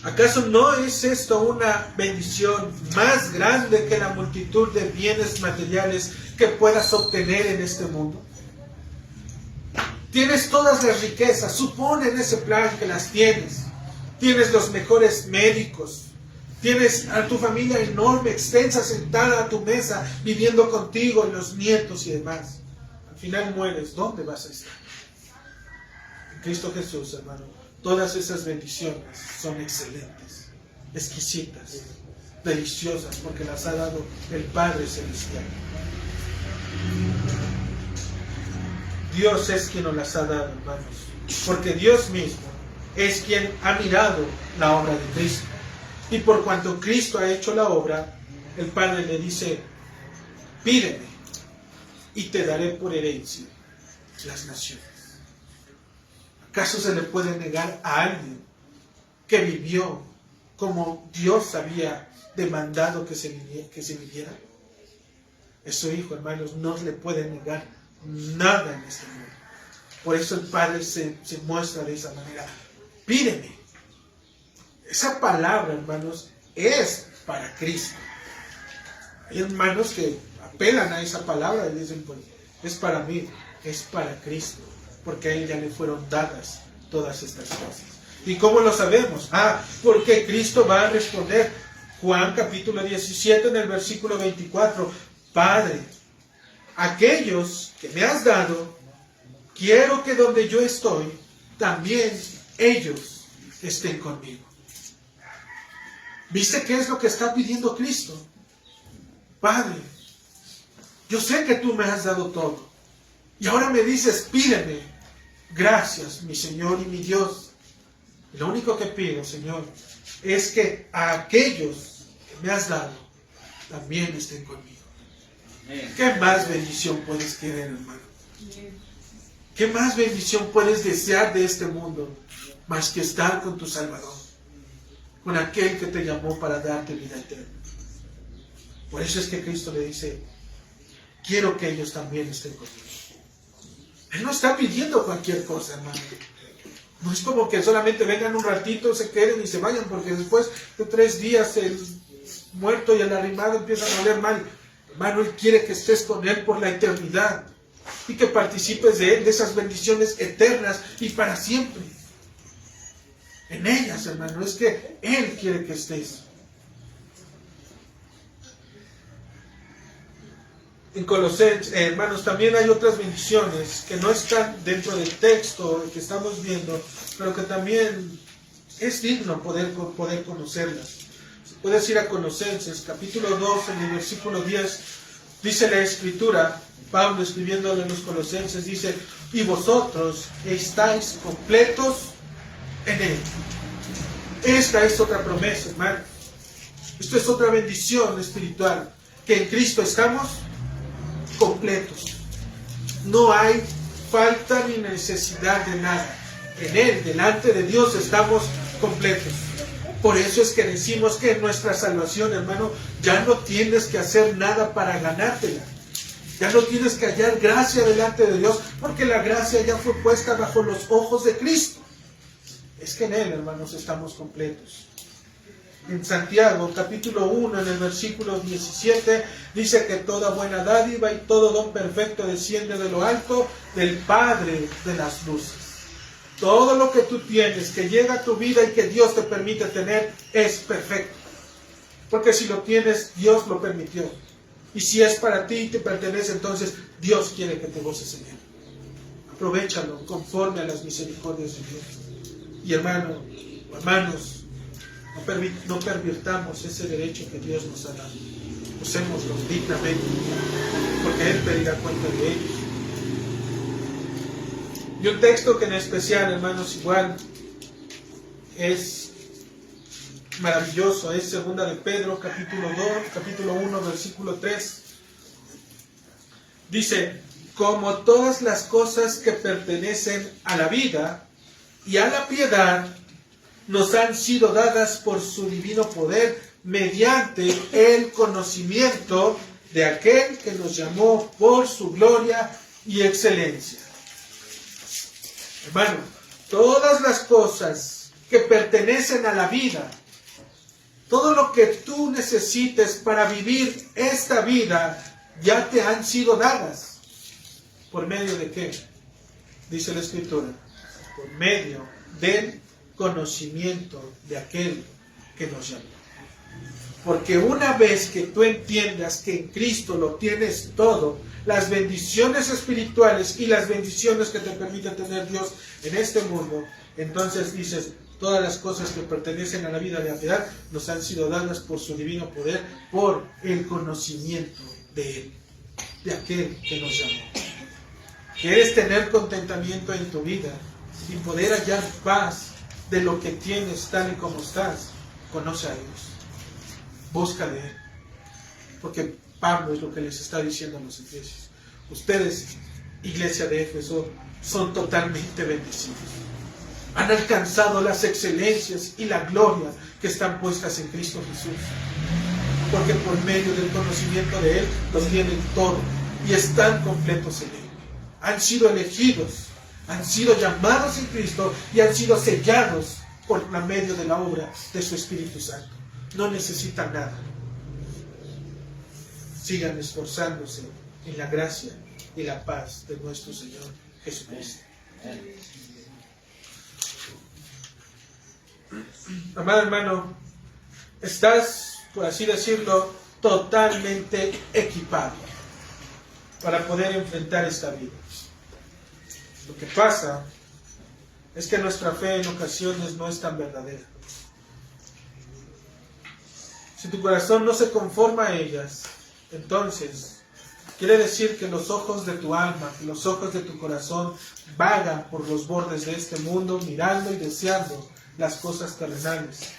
¿acaso no es esto una bendición más grande que la multitud de bienes materiales que puedas obtener en este mundo? Tienes todas las riquezas, supone en ese plan que las tienes. Tienes los mejores médicos, tienes a tu familia enorme, extensa, sentada a tu mesa, viviendo contigo, los nietos y demás. Al final mueres, ¿dónde vas a estar? En Cristo Jesús, hermano, todas esas bendiciones son excelentes, exquisitas, deliciosas, porque las ha dado el Padre Celestial. Dios es quien nos las ha dado, hermanos, porque Dios mismo es quien ha mirado la obra de Cristo. Y por cuanto Cristo ha hecho la obra, el Padre le dice, pídeme y te daré por herencia las naciones. ¿Acaso se le puede negar a alguien que vivió como Dios había demandado que se viviera? Es su Hijo, hermanos, no le puede negar nada en este mundo. Por eso el Padre se muestra de esa manera. Pídeme. Esa palabra, hermanos, es para Cristo. Hay hermanos que apelan a esa palabra y dicen, pues, es para mí, es para Cristo, porque a Él ya le fueron dadas todas estas cosas. ¿Y cómo lo sabemos? Porque Cristo va a responder. Juan capítulo 17 en el versículo 24. Padre, aquellos que me has dado, quiero que donde yo estoy, también ellos estén conmigo. ¿Viste qué es lo que está pidiendo Cristo? Padre, yo sé que tú me has dado todo. Y ahora me dices, pídeme. Gracias, mi Señor y mi Dios. Y lo único que pido, Señor, es que a aquellos que me has dado, también estén conmigo. ¿Qué más bendición puedes querer, hermano? ¿Qué más bendición puedes desear de este mundo más que estar con tu Salvador? Con aquel que te llamó para darte vida eterna. Por eso es que Cristo le dice, quiero que ellos también estén conmigo. Él no está pidiendo cualquier cosa, hermano. No es como que solamente vengan un ratito, se queden y se vayan, porque después de 3 días el muerto y el arrimado empiezan a oler mal. Hermano, Él quiere que estés con Él por la eternidad y que participes de Él, de esas bendiciones eternas y para siempre. En ellas, hermano, es que Él quiere que estés. En Colosenses, hermanos, también hay otras bendiciones que no están dentro del texto que estamos viendo, pero que también es digno poder conocerlas. Si puedes ir a Colosenses, capítulo 2, en el versículo 10, dice la Escritura, Pablo escribiéndole a los Colosenses, dice, y vosotros estáis completos en Él. Esta es otra promesa, hermano. Esto es otra bendición espiritual, que en Cristo estamos completos. No hay falta ni necesidad de nada. En Él, delante de Dios, estamos completos. Por eso es que decimos que en nuestra salvación, hermano, ya no tienes que hacer nada para ganártela. Ya no tienes que hallar gracia delante de Dios, porque la gracia ya fue puesta bajo los ojos de Cristo. Es que en Él, hermanos, estamos completos. En Santiago, capítulo 1, en el versículo 17, dice que toda buena dádiva y todo don perfecto desciende de lo alto, del Padre de las luces. Todo lo que tú tienes, que llega a tu vida y que Dios te permite tener, es perfecto. Porque si lo tienes, Dios lo permitió. Y si es para ti y te pertenece, entonces Dios quiere que te goces en Él. Aprovechalo conforme a las misericordias de Dios. Y hermanos, no pervirtamos ese derecho que Dios nos ha dado. Usémoslo dignamente, porque Él pedirá cuenta de ellos. Y un texto que en especial, hermanos, igual es maravilloso, es 2 de Pedro, capítulo 1, versículo 3. Dice, como todas las cosas que pertenecen a la vida y a la piedad, nos han sido dadas por su divino poder mediante el conocimiento de aquel que nos llamó por su gloria y excelencia. Hermano, todas las cosas que pertenecen a la vida, todo lo que tú necesites para vivir esta vida, ya te han sido dadas. ¿Por medio de qué? Dice la Escritura, por medio del conocimiento de aquel que nos llamó. Porque una vez que tú entiendas que en Cristo lo tienes todo, las bendiciones espirituales y las bendiciones que te permite tener Dios en este mundo, entonces dices, todas las cosas que pertenecen a la vida de la piedad nos han sido dadas por su divino poder, por el conocimiento de Él, de aquel que nos llamó. ¿Quieres tener contentamiento en tu vida y poder hallar paz de lo que tienes tal y como estás, conoce a Dios. Busca de Él. Porque Pablo es lo que les está diciendo a los efesios. Ustedes, iglesia de Éfeso, son totalmente bendecidos. Han alcanzado las excelencias y la gloria que están puestas en Cristo Jesús. Porque por medio del conocimiento de Él, los tienen todo y están completos en Él. Han sido elegidos, han sido llamados en Cristo y han sido sellados por medio de la obra de su Espíritu Santo. No necesitan nada. Sigan esforzándose en la gracia y la paz de nuestro Señor Jesucristo. Amado hermano, estás, por así decirlo, totalmente equipado para poder enfrentar esta vida. Lo que pasa es que nuestra fe en ocasiones no es tan verdadera. Si tu corazón no se conforma a ellas, entonces quiere decir que los ojos de tu alma, que los ojos de tu corazón vagan por los bordes de este mundo, mirando y deseando las cosas terrenales,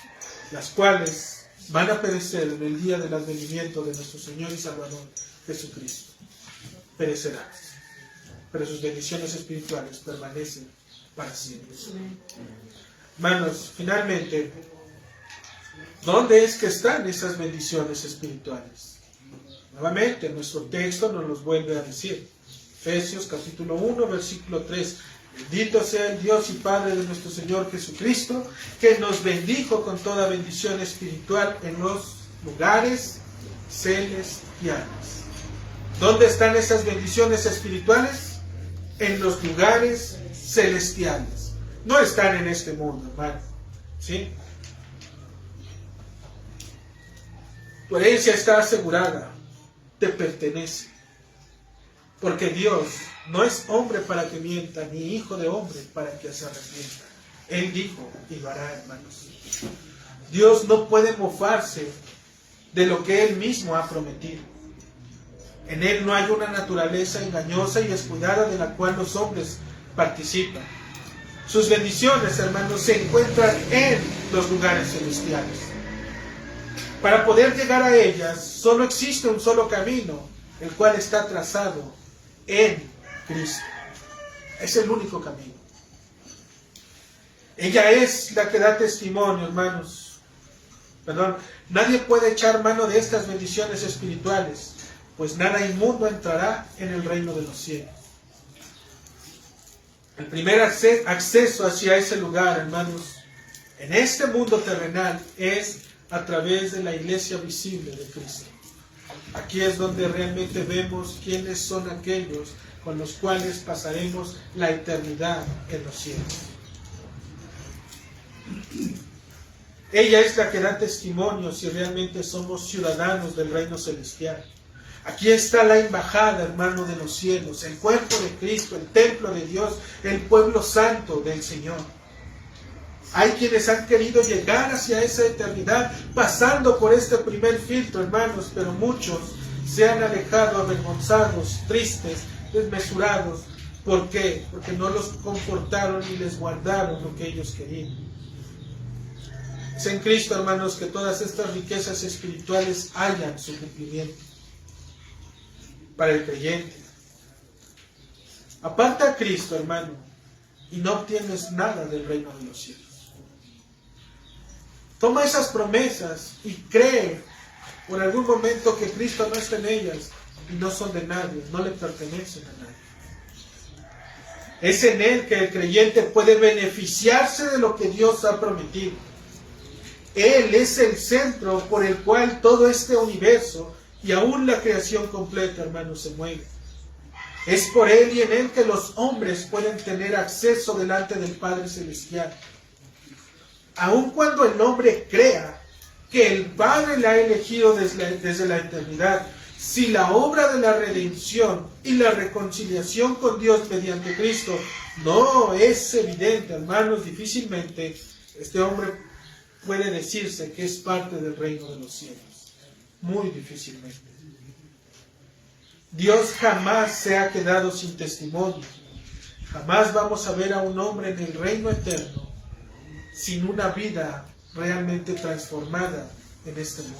las cuales van a perecer en el día del advenimiento de nuestro Señor y Salvador Jesucristo. Perecerán, pero sus bendiciones espirituales permanecen para siempre. Hermanos, finalmente, ¿dónde es que están esas bendiciones espirituales? Nuevamente, nuestro texto nos los vuelve a decir. Efesios capítulo 1, versículo 3. Bendito sea el Dios y Padre de nuestro Señor Jesucristo, que nos bendijo con toda bendición espiritual en los lugares celestiales. ¿Dónde están esas bendiciones espirituales? En los lugares celestiales. No están en este mundo, hermano. ¿Sí? Tu herencia está asegurada, te pertenece. Porque Dios no es hombre para que mienta, ni hijo de hombre para que se arrepienta. Él dijo y lo hará, hermanos. Dios no puede mofarse de lo que Él mismo ha prometido. En Él no hay una naturaleza engañosa y descuidada de la cual los hombres participan. Sus bendiciones, hermanos, se encuentran en los lugares celestiales. Para poder llegar a ellas, solo existe un solo camino, el cual está trazado en Cristo. Es el único camino. Ella es la que da testimonio, hermanos. Nadie puede echar mano de estas bendiciones espirituales, pues nada inmundo entrará en el reino de los cielos. El primer acceso hacia ese lugar, hermanos, en este mundo terrenal, es a través de la iglesia visible de Cristo. Aquí es donde realmente vemos quiénes son aquellos con los cuales pasaremos la eternidad en los cielos. Ella es la que da testimonio si realmente somos ciudadanos del reino celestial. Aquí está la embajada, hermano, de los cielos, el cuerpo de Cristo, el templo de Dios, el pueblo santo del Señor. Hay quienes han querido llegar hacia esa eternidad pasando por este primer filtro, hermanos, pero muchos se han alejado avergonzados, tristes, desmesurados. ¿Por qué? Porque no los confortaron ni les guardaron lo que ellos querían. Es en Cristo, hermanos, que todas estas riquezas espirituales hallan su cumplimiento para el creyente. Aparta a Cristo, hermano, y no obtienes nada del reino de los cielos. Toma esas promesas y cree por algún momento que Cristo no está en ellas y no son de nadie, no le pertenecen a nadie. Es en Él que el creyente puede beneficiarse de lo que Dios ha prometido. Él es el centro por el cual todo este universo y aún la creación completa, hermanos, se mueve. Es por Él y en Él que los hombres pueden tener acceso delante del Padre Celestial. Aun cuando el hombre crea que el Padre la ha elegido desde la eternidad, si la obra de la redención y la reconciliación con Dios mediante Cristo no es evidente, hermanos, difícilmente este hombre puede decirse que es parte del reino de los cielos. Muy difícilmente. Dios jamás se ha quedado sin testimonio. Jamás vamos a ver a un hombre en el reino eterno sin una vida realmente transformada en este mundo.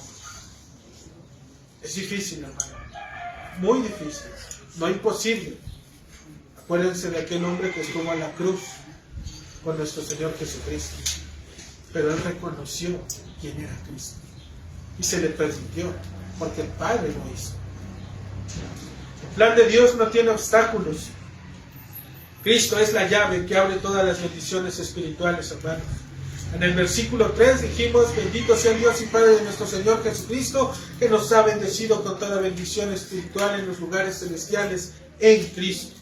Es difícil, hermano, muy difícil, no imposible. Acuérdense de aquel hombre que estuvo a la cruz con nuestro Señor Jesucristo, pero él reconoció quién era Cristo y se le permitió, porque el Padre lo hizo. El plan de Dios no tiene obstáculos. Cristo es la llave que abre todas las bendiciones espirituales, hermanos. En el versículo 3 dijimos: bendito sea Dios y Padre de nuestro Señor Jesucristo, que nos ha bendecido con toda bendición espiritual en los lugares celestiales en Cristo.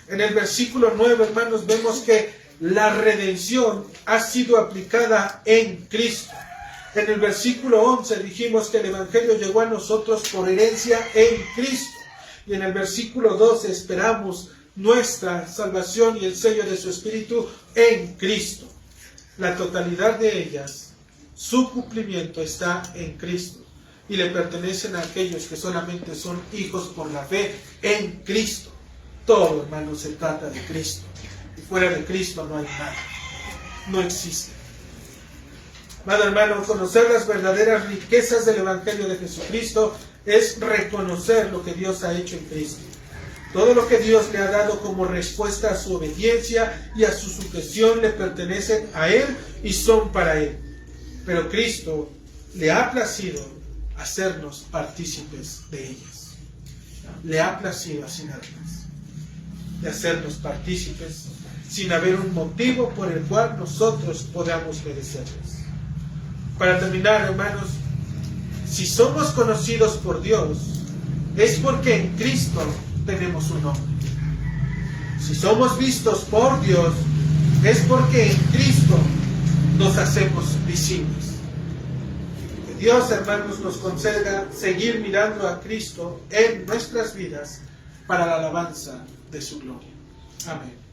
En el versículo 9, hermanos, vemos que la redención ha sido aplicada en Cristo. En el versículo 11 dijimos que el Evangelio llegó a nosotros por herencia en Cristo. Y en el versículo 12 esperamos nuestra salvación y el sello de su Espíritu en Cristo. La totalidad de ellas, su cumplimiento está en Cristo y le pertenecen a aquellos que solamente son hijos por la fe en Cristo. Todo, hermano, se trata de Cristo. Y fuera de Cristo no hay nada. No existe. Amado hermano, conocer las verdaderas riquezas del Evangelio de Jesucristo es reconocer lo que Dios ha hecho en Cristo. Todo lo que Dios le ha dado como respuesta a su obediencia y a su sujeción le pertenecen a Él y son para Él. Pero Cristo le ha placido hacernos partícipes de ellas. Le ha placido de hacernos partícipes sin haber un motivo por el cual nosotros podamos merecerlas. Para terminar, hermanos, si somos conocidos por Dios, es porque en Cristo tenemos un nombre. Si somos vistos por Dios, es porque en Cristo nos hacemos visibles. Que Dios, hermanos, nos conceda seguir mirando a Cristo en nuestras vidas para la alabanza de su gloria. Amén.